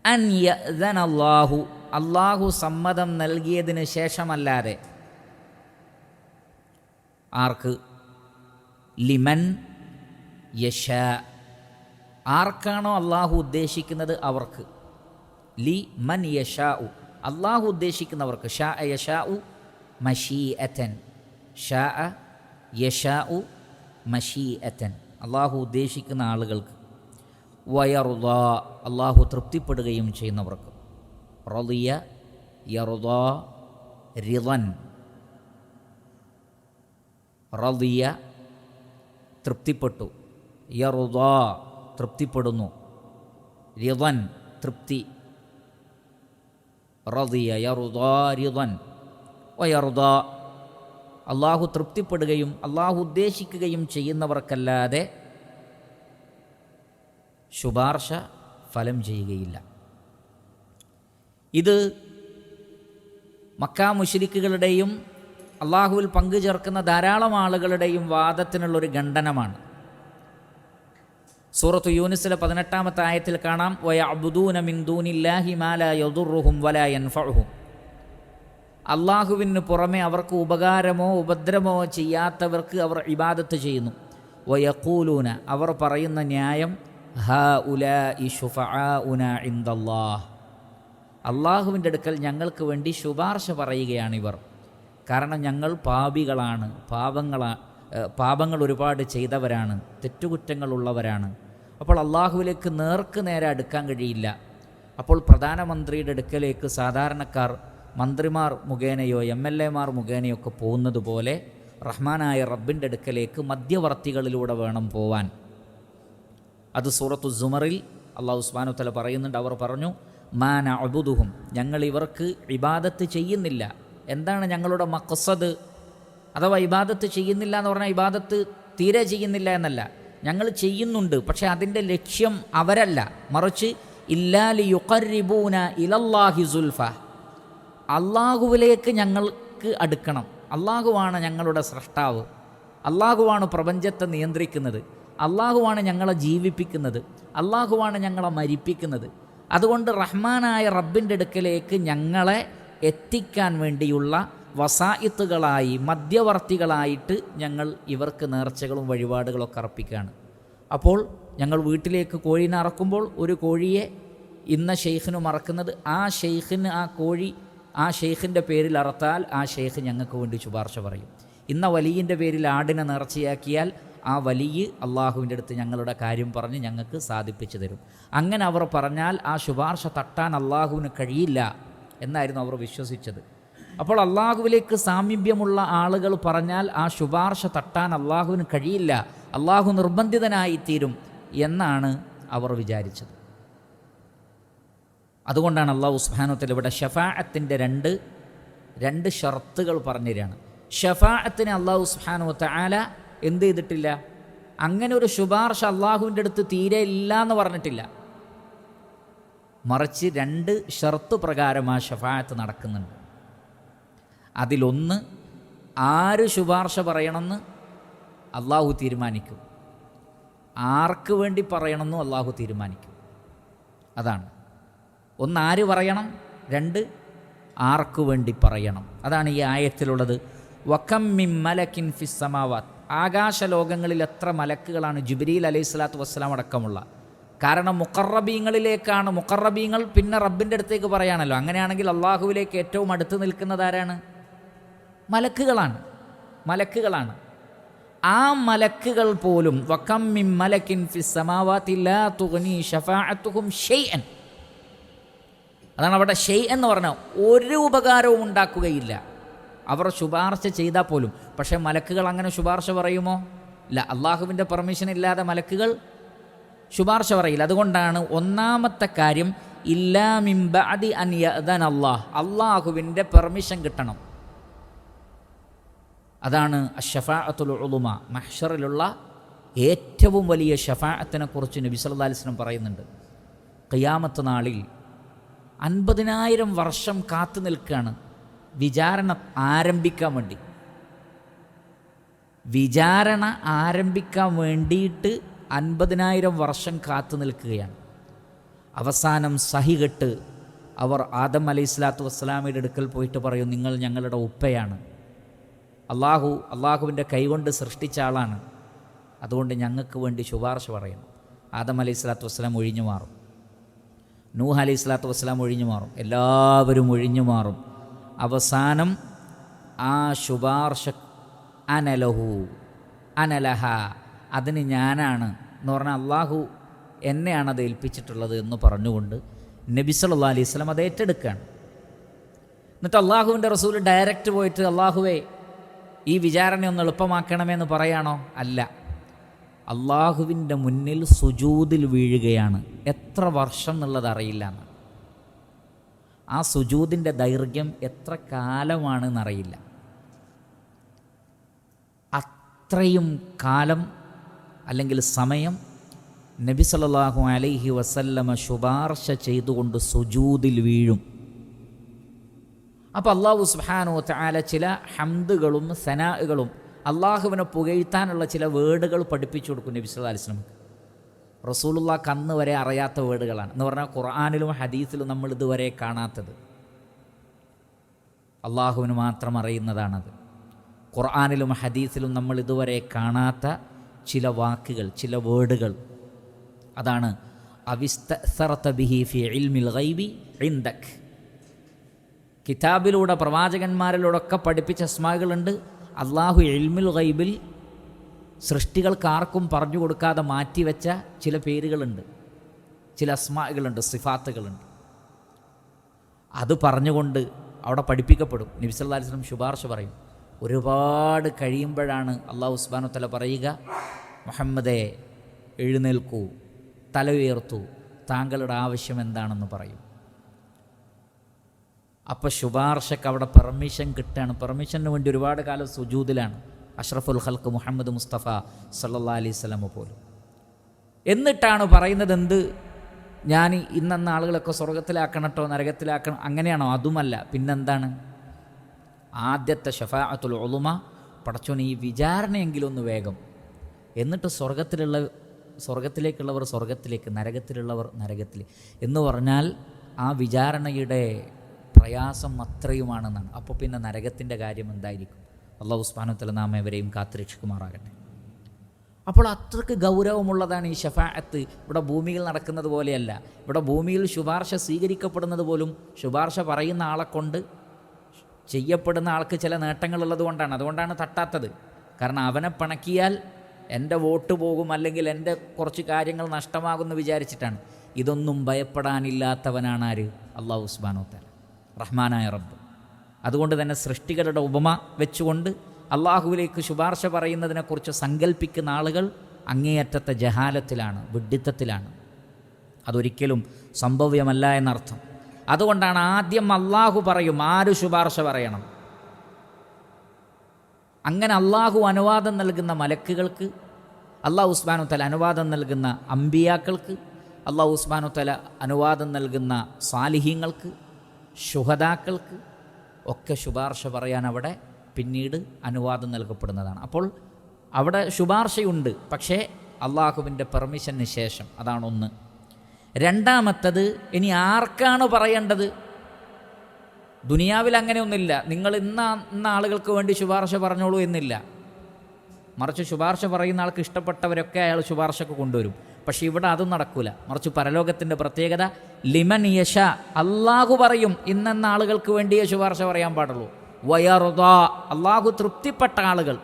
അൻ യഅ്ദനല്ലാഹു അല്ലാഹു സമ്മതം നൽകിയതിന് ശേഷമല്ലാതെ. ആർക്ക്? ലിമൻ യശാ ആർക്കാണോ അല്ലാഹു ഉദ്ദേശിക്കുന്നത് അവർക്ക്. ലി മൻ യശാഉ അല്ലാഹു ഉദ്ദേശിക്കുന്നവർക്ക്. ഷാ യശാഉ മശീഅതൻ, ഷാ യശാഉ മശീഅതൻ അല്ലാഹു ഉദ്ദേശിക്കുന്ന ആളുകൾക്ക്. വയറുദ അല്ലാഹു തൃപ്തിപ്പെടുകയും ചെയ്യുന്നവർക്ക്. റളിയ യറുദ റിളൻ, റളിയ തൃപ്തിപ്പെട്ടു, യറുദ തൃപ്തിപ്പെടുന്നു, റിളൻ തൃപ്തി. റളിയ യറുദ റിളൻ വയറുദ അല്ലാഹു തൃപ്തിപ്പെടുകയും അല്ലാഹു ഉദ്ദേശിക്കുകയും ചെയ്യുന്നവർക്കല്ലാതെ ശുപാർശ ഫലം ചെയ്യുകയില്ല. ഇത് മക്കാ മുശ്രിക്കുകളുടെയും അല്ലാഹുവിൽ പങ്കുചേർക്കുന്ന ധാരാളം ആളുകളുടെയും വാദത്തിനുള്ളൊരു ഖണ്ഡനമാണ്. സൂറത്തു യൂനിസിലെ 18-ാമത്തെ ആയത്തിൽ കാണാം, വയഅ്ബുദൂന മിൻ ദൂനില്ലാഹി മാ ലാ യദുർറുഹും വലാ യൻഫഉഹും അല്ലാഹുവിന് പുറമെ അവർക്ക് ഉപകാരമോ ഉപദ്രവമോ ചെയ്യാത്തവർക്ക് അവർ ഇബാദത്ത് ചെയ്യുന്നു. വയഖൂലൂന അവർ പറയുന്ന ന്യായം, ഹഉലാഇ ശുഫആഉനാ ഇൻദല്ലാഹ് അല്ലാഹുവിൻ്റെ അടുക്കൽ ഞങ്ങൾക്ക് വേണ്ടി ശുപാർശ പറയുകയാണിവർ. കാരണം ഞങ്ങൾ പാപികളാണ്, പാപങ്ങൾ ഒരുപാട് ചെയ്തവരാണ്, തെറ്റുകുറ്റങ്ങളുള്ളവരാണ്. അപ്പോൾ അല്ലാഹുവിലേക്ക് നേർക്ക് നേരെ അടുക്കാൻ കഴിയില്ല. അപ്പോൾ പ്രധാനമന്ത്രിയുടെ അടുക്കലേക്ക് സാധാരണക്കാർ മന്ത്രിമാർ മുഖേനയോ MLA മാർ മുഖേനയോ ഒക്കെ പോകുന്നത് പോലെ റഹ്മാനായ റബ്ബിൻ്റെ അടുക്കലേക്ക് മധ്യവർത്തികളിലൂടെ വേണം പോവാൻ. അത് സൂറത്തു സുമറിൽ അല്ലാഹു സുബ്ഹാനഹു വ തആല പറയുന്നുണ്ട്. അവർ പറഞ്ഞു, മാ നഅ്ബുദുഹും ഞങ്ങൾ ഇവർക്ക് ഇബാദത്ത് ചെയ്യുന്നില്ല. എന്താണ് ഞങ്ങളുടെ മഖ്സദ്? അഥവാ ഇബാദത്ത് ചെയ്യുന്നില്ല എന്ന് പറഞ്ഞാൽ ഇബാദത്ത് തീരെ ചെയ്യുന്നില്ല എന്നല്ല, ഞങ്ങൾ ചെയ്യുന്നുണ്ട്, പക്ഷേ അതിൻ്റെ ലക്ഷ്യം അവരല്ല, മറിച്ച് ഇല്ലാ ലിയുഖർരിബൂന ഇലല്ലാഹി സുൽഫ അള്ളാഹുവിലേക്ക് ഞങ്ങൾക്ക് അടുക്കണം. അള്ളാഹുവാണ് ഞങ്ങളുടെ സ്രഷ്ടാവ്, അള്ളാഹുവാണ് പ്രപഞ്ചത്തെ നിയന്ത്രിക്കുന്നത്, അള്ളാഹുവാണ് ഞങ്ങളെ ജീവിപ്പിക്കുന്നത്, അള്ളാഹുവാണ് ഞങ്ങളെ മരിപ്പിക്കുന്നത്. അതുകൊണ്ട് റഹ്മാനായ റബ്ബിൻ്റെ അടുക്കലേക്ക് ഞങ്ങളെ എത്തിക്കാൻ വേണ്ടിയുള്ള വസായിത്തുകളായി, മധ്യവർത്തികളായിട്ട് ഞങ്ങൾ ഇവർക്ക് നേർച്ചകളും വഴിപാടുകളൊക്കെ അർപ്പിക്കുകയാണ്. അപ്പോൾ ഞങ്ങൾ വീട്ടിലേക്ക് കോഴീനെ അറക്കുമ്പോൾ ഒരു കോഴിയെ ഇന്ന ഷെയ്ഖിന് മറക്കുന്നത്, ആ ഷെയ്ഖിന് ആ കോഴി ആ ഷെയ്ഖിൻ്റെ പേരിൽ അറുത്താൽ ആ ഷെയ്ഖ് ഞങ്ങൾക്ക് വേണ്ടി ശുപാർശ പറയും. ഇന്ന വലിയിൻ്റെ പേരിൽ ആടിനെ നേർച്ചയാക്കിയാൽ ആ വലിയ അള്ളാഹുവിൻ്റെ അടുത്ത് ഞങ്ങളുടെ കാര്യം പറഞ്ഞ് ഞങ്ങൾക്ക് സാധിപ്പിച്ചു തരും. അങ്ങനെ അവർ പറഞ്ഞാൽ ആ ശുപാർശ തട്ടാൻ അള്ളാഹുവിന് കഴിയില്ല എന്നായിരുന്നു അവർ വിശ്വസിച്ചത്. അപ്പോൾ അള്ളാഹുവിലേക്ക് സാമീപ്യമുള്ള ആളുകൾ പറഞ്ഞാൽ ആ ശുപാർശ തട്ടാൻ അള്ളാഹുവിന് കഴിയില്ല, അള്ളാഹു നിർബന്ധിതനായിത്തീരും എന്നാണ് അവർ വിചാരിച്ചത്. അതുകൊണ്ടാണ് അള്ളാഹു സുബ്ഹാനഹു വ തആല ഇവിടെ ഷഫാഅത്തിൻ്റെ രണ്ട് ഷർത്തുകൾ പറഞ്ഞു തരികയാണ്. ഷഫാഅത്തിന് അള്ളാഹു സുബ്ഹാനഹു വ തആല എന്ത് ചെയ്തിട്ടില്ല? അങ്ങനെ ഒരു ശുപാർശ അള്ളാഹുവിൻ്റെ അടുത്ത് തീരെ ഇല്ല എന്ന് പറഞ്ഞിട്ടില്ല. മറിച്ച് 2 ഷർത്ത് പ്രകാരം ആ ഷഫാഅത്ത് നടക്കുന്നുണ്ട്. അതിലൊന്ന്, ആര് ശുപാർശ പറയണമെന്ന് അള്ളാഹു തീരുമാനിക്കും, ആർക്ക് വേണ്ടി പറയണമെന്നും അള്ളാഹു തീരുമാനിക്കും. അതാണ് ഒന്ന്, ആര് പറയണം, 2 ആർക്ക് വേണ്ടി പറയണം. അതാണ് ഈ ആയത്തിലുള്ളത്. വകം മിൻ മലക്കിൻ ഫിസ് സമാവാത്ത്, ആകാശലോകങ്ങളിൽ എത്ര മലക്കുകളാണ്, ജിബ്രീൽ അലൈഹി സ്വലാത്തു വസ്സലാം അടക്കമുള്ള. കാരണം മുഖറബീങ്ങളിലേക്കാണ്, മുഖറബീങ്ങൾ പിന്നെ റബ്ബിൻ്റെ അടുത്തേക്ക് പറയാണല്ലോ. അങ്ങനെയാണെങ്കിൽ അള്ളാഹുവിലേക്ക് ഏറ്റവും അടുത്ത് നിൽക്കുന്നത് ആരാണ്? മലക്കുകളാണ്. ആ മലക്കുകൾ പോലും വകം മിൻ മലക്കിൻ ഫിസ് സമാവാത്തി ലാ തുഗ്നി ശഫാഅത്തുഹും ഷൈഅൻ, അതാണ് അവിടെ ഷെയ് എന്ന് പറഞ്ഞാൽ ഒരു ഉപകാരവും ഉണ്ടാക്കുകയില്ല അവർ ശുപാർശ ചെയ്താൽ പോലും. പക്ഷേ മലക്കുകൾ അങ്ങനെ ശുപാർശ പറയുമോ? ഇല്ല. അള്ളാഹുവിൻ്റെ പെർമിഷൻ ഇല്ലാതെ മലക്കുകൾ ശുപാർശ പറയില്ല. അതുകൊണ്ടാണ് ഒന്നാമത്തെ കാര്യം ഇല്ലാ മിൻ ബഅദി അൻ യഅ്ദന അല്ലാഹ്, അള്ളാഹുവിൻ്റെ പെർമിഷൻ കിട്ടണം. അതാണ് അഷ്ശഫാഅത്തുൽ ഉളുമ. മഹ്ശറിലുള്ള ഏറ്റവും വലിയ ഷഫാഅത്തിനെ കുറിച്ച് നബി സല്ലല്ലാഹു അലൈഹി വസല്ലം പറയുന്നുണ്ട്. ഖിയാമത്ത് നാളിൽ 50,000 വർഷം കാത്തു നിൽക്കുകയാണ് വിചാരണ ആരംഭിക്കാൻ വേണ്ടിയിട്ട് 50,000 വർഷം കാത്തു നിൽക്കുകയാണ്. അവസാനം സഹികെട്ട് അവർ ആദം അലൈഹി സ്വലാത്തു വസ്സലാമയുടെ അടുക്കൽ പോയിട്ട് പറയും, നിങ്ങൾ ഞങ്ങളുടെ ഉപ്പയാണ്, അള്ളാഹുവിൻ്റെ കൈകൊണ്ട് സൃഷ്ടിച്ച ആളാണ്, അതുകൊണ്ട് ഞങ്ങൾക്ക് വേണ്ടി ശുപാർശ പറയണം. ആദം അലൈഹി സ്വലാത്തു വസ്സലാം ഒഴിഞ്ഞു മാറും, നൂഹ് അലൈഹി സ്വലാത്തു വസ്സലാം ഒഴിഞ്ഞു മാറും, എല്ലാവരും ഒഴിഞ്ഞു മാറും. അവസാനം ആ ശുപാർശ അനലഹ, അതിന് ഞാനാണ് എന്ന് പറഞ്ഞാൽ അള്ളാഹു എന്നെയാണ് അത് ഏൽപ്പിച്ചിട്ടുള്ളത് എന്ന് പറഞ്ഞുകൊണ്ട് നബി സല്ലല്ലാഹു അലൈഹി വസല്ലം അത് ഏറ്റെടുക്കുകയാണ്. എന്നിട്ട് അള്ളാഹുവിൻ്റെ റസൂൽ ഡയറക്റ്റ് പോയിട്ട് അള്ളാഹുവേ ഈ വിചാരണയൊന്ന് എളുപ്പമാക്കണമെന്ന് പറയാണോ? അല്ല, അള്ളാഹുവിൻ്റെ മുന്നിൽ സുജൂദിൽ വീഴുകയാണ്. എത്ര വർഷം എന്നുള്ളത് അറിയില്ല എന്ന്. ആ സുജൂദിൻ്റെ ദൈർഘ്യം എത്ര കാലമാണെന്നറിയില്ല. അത്രയും കാലം അല്ലെങ്കിൽ സമയം നബി സല്ലല്ലാഹു അലൈഹി വസല്ലമ ശുപാർശ ചെയ്തുകൊണ്ട് സുജൂദിൽ വീഴും. അപ്പോൾ അള്ളാഹു സുബ്ഹാനഹു വ തആല ചില ഹംദുകളും സനാഉകളും അള്ളാഹുവിനെ പുകഴ്ത്താനുള്ള ചില വേർഡുകൾ പഠിപ്പിച്ചു കൊടുക്കും നബി സല്ലല്ലാഹു അലൈഹി വസല്ലം. റസൂലുള്ളാഹിക്ക് അന്ന് വരെ അറിയാത്ത വേർഡുകളാണ്. എന്ന് പറഞ്ഞാൽ ഖുർആനിലും ഹദീസിലും നമ്മൾ ഇതുവരെ കാണാത്തത്, അള്ളാഹുവിന് മാത്രം അറിയുന്നതാണത്. ഖുർആനിലും ഹദീസിലും നമ്മൾ ഇതുവരെ കാണാത്ത ചില വാക്കുകൾ, ചില വേർഡുകൾ. അതാണ് അവിസ്തഅ്സറത ബിഹി ഫി ഇൽമിൽ ഗൈബി ഇൻദക്. കിതാബിലൂടെ പ്രവാചകന്മാരിലൂടെയൊക്കെ പഠിപ്പിച്ച അസ്മാകളുണ്ട്. അള്ളാഹു ഇൽമുൽ ഗൈബിൽ സൃഷ്ടികൾക്ക് ആർക്കും പറഞ്ഞു കൊടുക്കാതെ മാറ്റിവെച്ച ചില പേരുകളുണ്ട്, ചില അസ്മാകളുണ്ട്, സിഫാത്തുകളുണ്ട്. അത് പറഞ്ഞുകൊണ്ട് അവിടെ പഠിപ്പിക്കപ്പെടും. നബി സല്ലല്ലാഹു അലൈഹി വസല്ലം ശുപാർശ പറയും. ഒരുപാട് കഴിയുമ്പോഴാണ് അള്ളാഹു സുബ്ഹാനഹു വ തആല പറയുക, മുഹമ്മദേ എഴുന്നേൽക്കൂ, തല ഉയർത്തൂ, താങ്കളുടെ ആവശ്യം എന്താണെന്ന് പറയും. അപ്പോൾ ശുപാർശക്ക് അവിടെ പെർമിഷൻ കിട്ടുകയാണ്. പെർമിഷന് വേണ്ടി ഒരുപാട് കാലം സുജൂദിലാണ് അഷ്റഫുൽ ഖൽഖ് മുഹമ്മദ് മുസ്തഫ സല്ലല്ലാഹു അലൈഹി വസല്ലം പോലും. എന്നിട്ടാണ് പറയുന്നത് എന്ത്? ഞാൻ ഇന്നെന്ന ആളുകളൊക്കെ സ്വർഗത്തിലാക്കണട്ടോ നരകത്തിലാക്കണം അങ്ങനെയാണോ? അതുമല്ല. പിന്നെന്താണ്? ആദ്യത്തെ ഷഫാഅത്തുൽ ഉളുമ, പടച്ചോൻ ഈ വിചാരണയെങ്കിലും ഒന്ന് വേഗം, എന്നിട്ട് സ്വർഗത്തിലേക്കുള്ളവർ സ്വർഗത്തിലേക്ക്, നരകത്തിലുള്ളവർ നരകത്തിൽ എന്ന് പറഞ്ഞാൽ ആ വിചാരണയുടെ പ്രയാസം അത്രയുമാണെന്നാണ്. അപ്പോൾ പിന്നെ നരകത്തിൻ്റെ കാര്യം എന്തായിരിക്കും? അല്ലാഹു സുബ്ഹാനഹു വ തആല നാം ഏവരെയും കാത്തുരക്ഷിക്കുമാറാകട്ടെ. അപ്പോൾ അത്രയ്ക്ക് ഗൗരവമുള്ളതാണ് ഈ ഷഫാഅത്ത്. ഇവിടെ ഭൂമിയിൽ നടക്കുന്നത് പോലെയല്ല. ഇവിടെ ഭൂമിയിൽ ശുപാർശ സ്വീകരിക്കപ്പെടുന്നത് പോലും ശുപാർശ പറയുന്ന ആളെ കൊണ്ട് ചെയ്യപ്പെടുന്ന ആൾക്ക് ചില നേട്ടങ്ങളുള്ളത് കൊണ്ടാണ്. അതുകൊണ്ടാണ് തട്ടാത്തത്. കാരണം അവനെ പിണക്കിയാൽ എൻ്റെ വോട്ട് പോകും, അല്ലെങ്കിൽ എൻ്റെ കുറച്ച് കാര്യങ്ങൾ നഷ്ടമാകുമെന്ന് വിചാരിച്ചിട്ടാണ്. ഇതൊന്നും ഭയപ്പെടാനില്ലാത്തവനാണ് ആര്? അല്ലാഹു സുബ്ഹാനഹു വ തആല, റഹ്മാനായ റബ്ബ്. അതുകൊണ്ട് തന്നെ സൃഷ്ടികളുടെ ഉപമ വെച്ചുകൊണ്ട് അള്ളാഹുവിലേക്ക് ശുപാർശ പറയുന്നതിനെക്കുറിച്ച് സങ്കല്പിക്കുന്ന ആളുകൾ അങ്ങേയറ്റത്തെ ജഹാലത്തിലാണ്, വിഡ്ഢിത്തത്തിലാണ്. അതൊരിക്കലും സംഭവ്യമല്ല എന്നർത്ഥം. അതുകൊണ്ടാണ് ആദ്യം അള്ളാഹു പറയും ആര് ശുപാർശ പറയണം. അങ്ങനെ അള്ളാഹു അനുവാദം നൽകുന്ന മലക്കുകൾക്ക്, അല്ലാഹു സുബ്ഹാനഹു വ തആല അനുവാദം നൽകുന്ന അമ്പിയാക്കൾക്ക്, അല്ലാഹു സുബ്ഹാനഹു വ തആല അനുവാദം നൽകുന്ന സാലിഹീങ്ങൾക്ക്, ശുഹദാക്കൾക്ക് ഒക്കെ ശുപാർശ പറയാൻ അവിടെ പിന്നീട് അനുവാദം നൽകപ്പെടുന്നതാണ്. അപ്പോൾ അവിടെ ശുപാർശയുണ്ട്, പക്ഷേ അള്ളാഹുവിൻ്റെ പെർമിഷന് ശേഷം. അതാണ് ഒന്ന്. രണ്ടാമത്തത്, ഇനി ആർക്കാണ് പറയേണ്ടത്? ദുനിയാവിൽ അങ്ങനെയൊന്നുമില്ല. നിങ്ങൾ ഇന്ന ആളുകൾക്ക് വേണ്ടി ശുപാർശ പറഞ്ഞോളൂ എന്നില്ല. മറിച്ച് ശുപാർശ പറയുന്ന ആൾക്ക് ഇഷ്ടപ്പെട്ടവരൊക്കെ അയാൾ ശുപാർശക്ക് കൊണ്ടുവരും. പക്ഷേ ഇവിടെ അതും നടക്കൂല. മറിച്ച് പരലോകത്തിൻ്റെ പ്രത്യേകത, ലിമൻ യശ, അള്ളാഹു പറയും ഇന്നെന്ന ആളുകൾക്ക് വേണ്ടിയേ ശുപാർശ പറയാൻ പാടുള്ളൂ. വയറുദ, അള്ളാഹു തൃപ്തിപ്പെട്ട ആളുകൾ.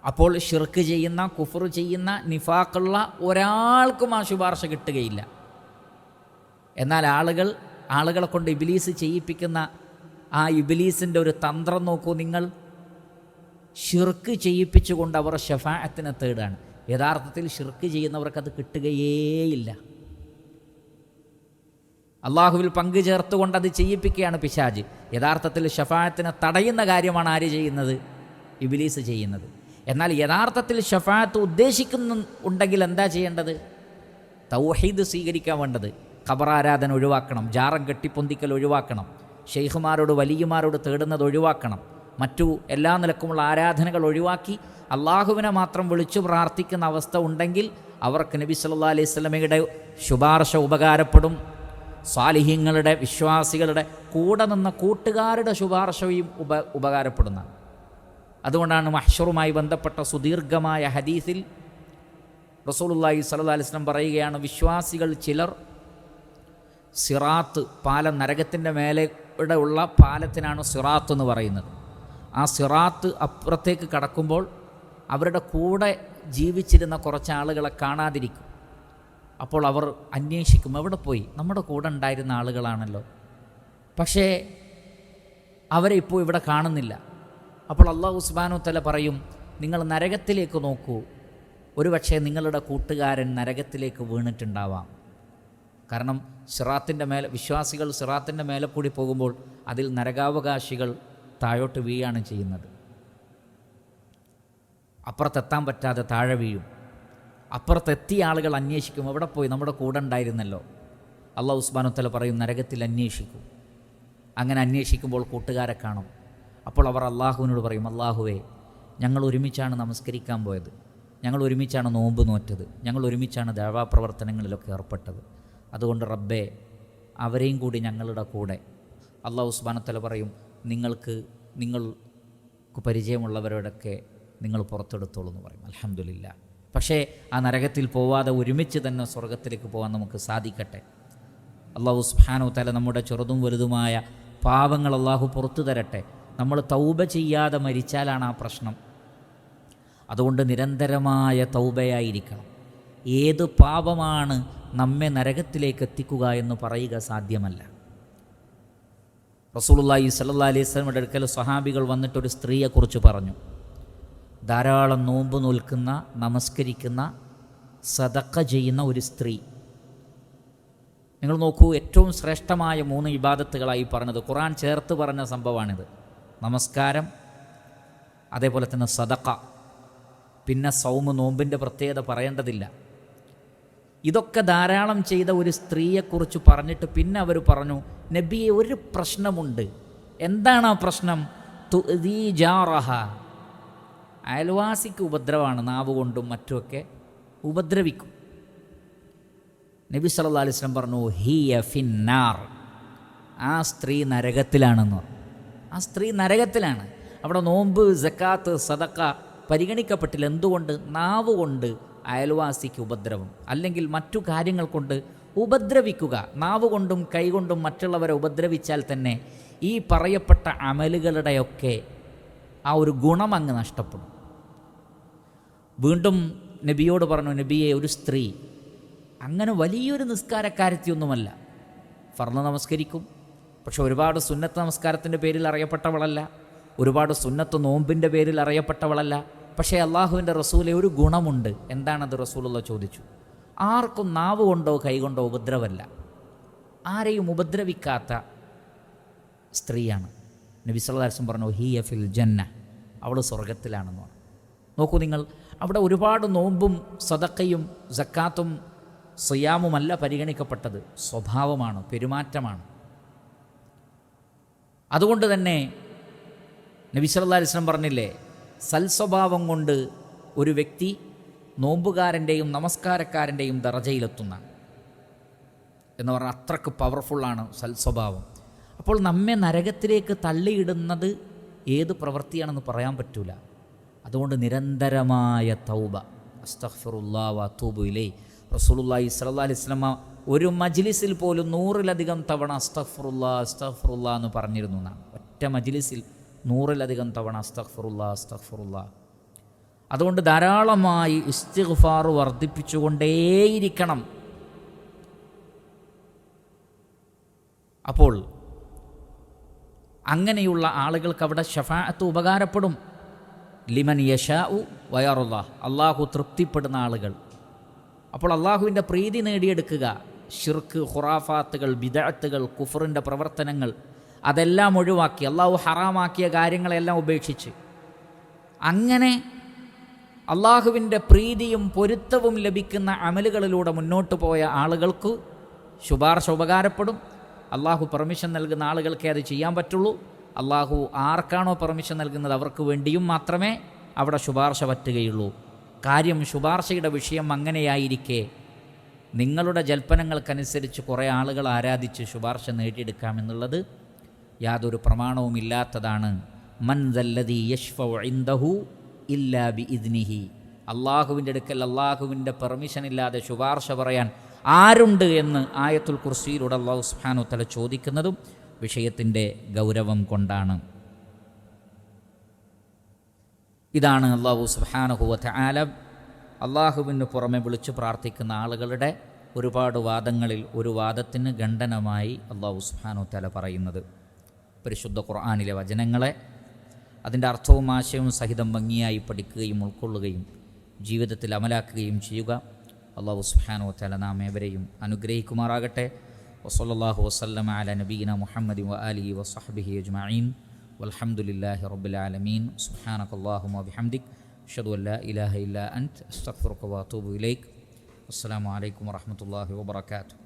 അപ്പോൾ ഷിർക്ക് ചെയ്യുന്ന, കുഫർ ചെയ്യുന്ന, നിഫാഖുള്ള ഒരാൾക്കും ആ ശുപാർശ കിട്ടുകയില്ല. എന്നാൽ ആളുകളെ കൊണ്ട് ഇബ്ലീസ് ചെയ്യിപ്പിക്കുന്ന ആ ഇബ്ലീസിൻ്റെ ഒരു തന്ത്രം നോക്കൂ നിങ്ങൾ. ഷിർക്ക് ചെയ്യിപ്പിച്ചുകൊണ്ട് അവർ ഷഫാഅത്തിനെ തേടാണ്. യഥാർത്ഥത്തിൽ ഷിർക്ക് ചെയ്യുന്നവർക്കത് കിട്ടുകയേയില്ല. അള്ളാഹുവിൽ പങ്കു ചേർത്തുകൊണ്ട് അത് ചെയ്യിപ്പിക്കുകയാണ് പിശാച്. യഥാർത്ഥത്തിൽ ഷഫാഅത്തിനെ തടയുന്ന കാര്യമാണ് ആര് ചെയ്യുന്നത്? ഇബ്ലീസ് ചെയ്യുന്നത്. എന്നാൽ യഥാർത്ഥത്തിൽ ഷഫാഅത്ത് ഉദ്ദേശിക്കുന്നുണ്ടെങ്കിൽ എന്താ ചെയ്യേണ്ടത്? തൗഹീദ് സ്വീകരിക്കാൻ വേണ്ടത്. ഖബറാരാധന ഒഴിവാക്കണം, ജാറം കെട്ടിപ്പൊന്തിക്കൽ ഒഴിവാക്കണം, ഷെയ്ഖുമാരോട് വലിയമാരോട് തേടുന്നത് ഒഴിവാക്കണം, മറ്റു എല്ലാ നിലക്കുമുള്ള ആരാധനകൾ ഒഴിവാക്കി അള്ളാഹുവിനെ മാത്രം വിളിച്ചു പ്രാർത്ഥിക്കുന്ന അവസ്ഥ ഉണ്ടെങ്കിൽ അവർക്ക് നബി സല്ലല്ലാഹു അലൈഹി വസല്ലമയുടെ ശുപാർശ ഉപകാരപ്പെടും. സാലിഹീങ്ങളുടെ, വിശ്വാസികളുടെ കൂടെ നിന്ന കൂട്ടുകാരുടെ ശുപാർശയും ഉപകാരപ്പെടുന്നതാണ്. അതുകൊണ്ടാണ് മഹ്ശറുമായി ബന്ധപ്പെട്ട സുദീർഘമായ ഹദീസിൽ റസൂലുള്ളാഹി സ്വല്ലല്ലാഹു അലൈഹി വസല്ലം പറയുകയാണ്, വിശ്വാസികൾ ചിലർ സിറാത്ത് പാലം, നരകത്തിൻ്റെ മേലെ ഉള്ള പാലത്തിനാണ് സിറാത്ത് എന്ന് പറയുന്നത്. ആ സിറാത്ത് അപ്പുറത്തേക്ക് കടക്കുമ്പോൾ അവരുടെ കൂടെ ജീവിച്ചിരുന്ന കുറച്ച് ആളുകളെ കാണാതിരിക്കും. അപ്പോൾ അവർ അന്വേഷിക്കും, എവിടെ പോയി? നമ്മുടെ കൂടെ ഉണ്ടായിരുന്ന ആളുകളാണല്ലോ, പക്ഷേ അവരെ ഇപ്പോൾ ഇവിടെ കാണുന്നില്ല. അപ്പോൾ അല്ലാഹു സുബ്ഹാനഹു വ തആല പറയും, നിങ്ങൾ നരകത്തിലേക്ക് നോക്കൂ, ഒരുപക്ഷെ നിങ്ങളുടെ കൂട്ടുകാരൻ നരകത്തിലേക്ക് വീണിട്ടുണ്ടാവാം. കാരണം സിറാത്തിൻ്റെ മേലെ, വിശ്വാസികൾ സിറാത്തിൻ്റെ മേലെ കൂടി പോകുമ്പോൾ അതിൽ നരകാവകാശികൾ താഴോട്ട് വീഴാണ് ചെയ്യുന്നത്. അപ്പുറത്തെത്താൻ പറ്റാതെ താഴെ വീഴും. അപ്പുറത്തെത്തിയ ആളുകൾ അന്വേഷിക്കും, എവിടെ പോയി? നമ്മുടെ കൂടെ ഉണ്ടായിരുന്നല്ലോ. അല്ലാഹു സുബ്ഹാനഹു വ തആല പറയും, നരകത്തിൽ അന്വേഷിക്കും. അങ്ങനെ അന്വേഷിക്കുമ്പോൾ കൂട്ടുകാരെ കാണും. അപ്പോൾ അവർ അള്ളാഹുവിനോട് പറയും, അള്ളാഹുവേ, ഞങ്ങൾ ഒരുമിച്ചാണ് നമസ്കരിക്കാൻ പോയത്, ഞങ്ങൾ ഒരുമിച്ചാണ് നോമ്പ് നോറ്റത്, ഞങ്ങൾ ഒരുമിച്ചാണ് ദഅവാ പ്രവർത്തനങ്ങളിലൊക്കെ ഏർപ്പെട്ടത്. അതുകൊണ്ട് റബ്ബേ, അവരെയും കൂടി ഞങ്ങളുടെ കൂടെ. അല്ലാഹു സുബ്ഹാനഹു വ തആല പറയും, നിങ്ങൾക്ക് പരിചയമുള്ളവരോടൊക്കെ നിങ്ങൾ പുറത്തെടുത്തോളൂ എന്ന് പറയും. അൽഹംദുലില്ലാ. പക്ഷേ ആ നരകത്തിൽ പോവാതെ ഒരുമിച്ച് തന്നെ സ്വർഗത്തിലേക്ക് പോകാൻ നമുക്ക് സാധിക്കട്ടെ. അല്ലാഹു സുബ്ഹാനഹു വ തആല നമ്മുടെ ചെറുതും വലുതുമായ പാപങ്ങൾ അല്ലാഹു പുറത്തു തരട്ടെ. നമ്മൾ തൗബ ചെയ്യാതെ മരിച്ചാലാണ് ആ പ്രശ്നം. അതുകൊണ്ട് നിരന്തരമായ തൗബയായിരിക്കണം. ഏത് പാപമാണ് നമ്മെ നരകത്തിലേക്ക് എത്തിക്കുക എന്ന് പറയുക സാധ്യമല്ല. റസൂലുള്ളാഹി സ്വല്ലല്ലാഹു അലൈഹി വസല്ലമയുടെ അടുക്കൽ സ്വഹാബികൾ വന്നിട്ടൊരു സ്ത്രീയെക്കുറിച്ച് പറഞ്ഞു. ധാരാളം നോമ്പ് നോൽക്കുന്ന, നമസ്കരിക്കുന്ന, സദഖ ചെയ്യുന്ന ഒരു സ്ത്രീ. നിങ്ങൾ നോക്കൂ, ഏറ്റവും ശ്രേഷ്ഠമായ 3 ഇബാദത്തുകളായി പറഞ്ഞത്, ഖുർആൻ ചേർത്ത് പറഞ്ഞ സംഭവമാണിത്. നമസ്കാരം, അതേപോലെ തന്നെ സദഖ, പിന്നെ സൗമ്, നോമ്പിൻ്റെ പ്രത്യേകത പറയേണ്ടതില്ല. ഇതൊക്കെ ധാരാളം ചെയ്ത ഒരു സ്ത്രീയെക്കുറിച്ച് പറഞ്ഞിട്ട് പിന്നെ അവർ പറഞ്ഞു, നബിയെ ഒരു പ്രശ്നമുണ്ട്. എന്താണ് ആ പ്രശ്നം? തുഅ്ദീ ജാറഹ, അയൽവാസിക്ക് ഉപദ്രവമാണ്, നാവ് കൊണ്ടും മറ്റുമൊക്കെ ഉപദ്രവിക്കും. നബി സല്ലല്ലാഹു അലൈഹി വസല്ലം പറഞ്ഞു, ഹിയ ഫിന്നാർ, ആ സ്ത്രീ നരകത്തിലാണെന്ന് പറഞ്ഞു. ആ സ്ത്രീ നരകത്തിലാണ്. അവിടെ നോമ്പ്, സക്കാത്ത്, സദക്ക പരിഗണിക്കപ്പെട്ടില്ല. എന്തുകൊണ്ട്? നാവ് കൊണ്ട് അയൽവാസിക്ക് ഉപദ്രവം, അല്ലെങ്കിൽ മറ്റു കാര്യങ്ങൾ കൊണ്ട് ഉപദ്രവിക്കുക. നാവ് കൊണ്ടും കൈകൊണ്ടും മറ്റുള്ളവരെ ഉപദ്രവിച്ചാൽ തന്നെ ഈ പറയപ്പെട്ട അമലുകളുടെയൊക്കെ ആ ഒരു ഗുണം അങ്ങ് നഷ്ടപ്പെടും. വീണ്ടും നബിയോട് പറഞ്ഞു, നബിയെ ഒരു സ്ത്രീ അങ്ങനെ വലിയൊരു നിസ്കാരക്കാരത്തിയൊന്നുമല്ല, ഫർള് നമസ്കരിക്കും, പക്ഷെ ഒരുപാട് സുന്നത്ത് നമസ്കാരത്തിൻ്റെ പേരിൽ അറിയപ്പെട്ടവളല്ല, ഒരുപാട് സുന്നത്ത് നോമ്പിൻ്റെ പേരിൽ അറിയപ്പെട്ടവളല്ല. പക്ഷേ അള്ളാഹുവിൻ്റെ റസൂലെ ഒരു ഗുണമുണ്ട്. എന്താണത്? റസൂലുള്ള ചോദിച്ചു. ആർക്കും നാവ് കൊണ്ടോ കൈകൊണ്ടോ ഉപദ്രവമല്ല, ആരെയും ഉപദ്രവിക്കാത്ത സ്ത്രീയാണ്. നബി സല്ലല്ലാഹു അലൈഹി വസല്ലം പറഞ്ഞു, ഹിയ ഫിൽ ജന്ന, അവൾ സ്വർഗത്തിലാണെന്ന് പറഞ്ഞു. നോക്കൂ നിങ്ങൾ, അവിടെ ഒരുപാട് നോമ്പും സദക്കയും സക്കാത്തും സിയാമുമല്ല പരിഗണിക്കപ്പെട്ടത്, സ്വഭാവമാണ്, പെരുമാറ്റമാണ്. അതുകൊണ്ട് തന്നെ നബി സല്ലല്ലാഹു അലൈഹി വസല്ലം പറഞ്ഞില്ലേ, സൽസ്വഭാവം കൊണ്ട് ഒരു വ്യക്തി നോമ്പുകാരൻ്റെയും നമസ്കാരക്കാരൻ്റെയും ദറജയിലെത്തുന്ന എന്ന് പറഞ്ഞാൽ അത്രക്ക് പവർഫുള്ളാണ് സൽസ്വഭാവം. അപ്പോൾ നമ്മെ നരകത്തിലേക്ക് തള്ളിയിടുന്നത് ഏത് പ്രവൃത്തിയാണെന്ന് പറയാൻ പറ്റൂല. അതുകൊണ്ട് നിരന്തരമായ തൗബ, അസ്തഗ്ഫിറുല്ലാഹ് വഅതൂബു ഇലൈഹി. റസൂലുള്ളാഹി സ്വല്ലല്ലാഹു അലൈഹി വസല്ലം ഒരു മജ്ലിസിൽ പോലും 100-ലധികം തവണ അസ്തഗ്ഫിറുല്ലാഹ് അസ്തഗ്ഫിറുല്ലാഹ് എന്ന് പറഞ്ഞിരുന്നു എന്നാണ്. ഒറ്റ മജ്ലിസിൽ 100-ലധികം തവണ അസ്തഗ്ഫിറുല്ലാഹ് അസ്തഗ്ഫിറുല്ലാഹ്. അതുകൊണ്ട് ധാരാളമായി ഇസ്തിഗ്ഫാർ വർദ്ധിപ്പിച്ചുകൊണ്ടേയിരിക്കണം. അപ്പോൾ അങ്ങനെയുള്ള ആളുകൾക്ക് അവിടെ ശഫാഅത്ത് ഉപകാരപ്പെടും. ലിമൻ യശാഉ വയറുല്ലാഹ്, അള്ളാഹു തൃപ്തിപ്പെടുന്ന ആളുകൾ. അപ്പോൾ അള്ളാഹുവിൻ്റെ പ്രീതി നേടിയെടുക്കുക. ഷിർക്ക്, ഖുറാഫാത്തുകൾ, ബിദഅത്തുകൾ, കുഫറിൻ്റെ പ്രവർത്തനങ്ങൾ അതെല്ലാം ഒഴിവാക്കി അള്ളാഹു ഹറാമാക്കിയ കാര്യങ്ങളെല്ലാം ഉപേക്ഷിച്ച് അങ്ങനെ അള്ളാഹുവിൻ്റെ പ്രീതിയും പൊരുത്തവും ലഭിക്കുന്ന അമലുകളിലൂടെ മുന്നോട്ട് പോയ ആളുകൾക്ക് ശുപാർശ ഉപകാരപ്പെടും. അള്ളാഹു പെർമിഷൻ നൽകുന്ന ആളുകൾക്കേ അത് ചെയ്യാൻ പറ്റുള്ളൂ. അള്ളാഹു ആർക്കാണോ പെർമിഷൻ നൽകുന്നത് അവർക്ക് വേണ്ടിയും മാത്രമേ അവിടെ ശുപാർശ പറ്റുകയുള്ളൂ. കാര്യം ശുപാർശയുടെ വിഷയം അങ്ങനെയായിരിക്കെ നിങ്ങളുടെ ജൽപ്പനങ്ങൾക്കനുസരിച്ച് കുറേ ആളുകൾ ആരാധിച്ച് ശുപാർശ നേടിയെടുക്കാമെന്നുള്ളത് യാതൊരു പ്രമാണവുമില്ലാത്തതാണ്. മൻ ദല്ലദീ യശ്ഫഉ ഇൻദഹു ഇല്ലാ ബിഇദ്നിഹി, അള്ളാഹുവിൻ്റെ അടുക്കൽ അള്ളാഹുവിൻ്റെ പെർമിഷൻ ഇല്ലാതെ ശുപാർശ പറയാൻ ആരുണ്ട് എന്ന് ആയത്തുൽ കുർസിയിലൂടെ അള്ളാഹു സുബ്ഹാനഹു വ തആല ചോദിക്കുന്നതും വിഷയത്തിൻ്റെ ഗൗരവം കൊണ്ടാണ്. ഇതാണ് അള്ളാഹു സുബ്ഹാനഹു വ തആല അള്ളാഹുവിന് പുറമെ വിളിച്ചു പ്രാർത്ഥിക്കുന്ന ആളുകളുടെ ഒരുപാട് വാദങ്ങളിൽ ഒരു വാദത്തിന് ഖണ്ഡനമായി അള്ളാഹു സുബ്ഹാനഹു വ തആല പറയുന്നത്. പരിശുദ്ധ ഖുർആനിലെ വചനങ്ങളെ അതിൻ്റെ അർത്ഥവും ആശയവും സഹിതം ഭംഗിയായി പഠിക്കുകയും ഉൾക്കൊള്ളുകയും ജീവിതത്തിൽ അമലാക്കുകയും ചെയ്യുക. അള്ളാഹു സുബ്ഹാനഹു വ തആല നാം ഏവരെയും അനുഗ്രഹിക്കുമാറാകട്ടെ. വസല്ലല്ലാഹു വസല്ലമ അലാ നബിയിന മുഹമ്മദി വ ആലിഹി വസഹ്ബിഹി അജ്മഈൻ വൽഹംദുലില്ലാഹി റബ്ബിൽ ആലമീൻ. സുബ്ഹാനകല്ലാഹുമ്മ വബിഹംദിക് അഷ്ഹദു അൻ ലാ ഇലാഹ ഇല്ലാ അൻത അസ്തഗ്ഫിറുക വഅതൂബു ഇലൈക്. അസ്സലാമു അലൈക്കും വറഹ്മത്തുള്ളാഹി വബറകാതുഹു.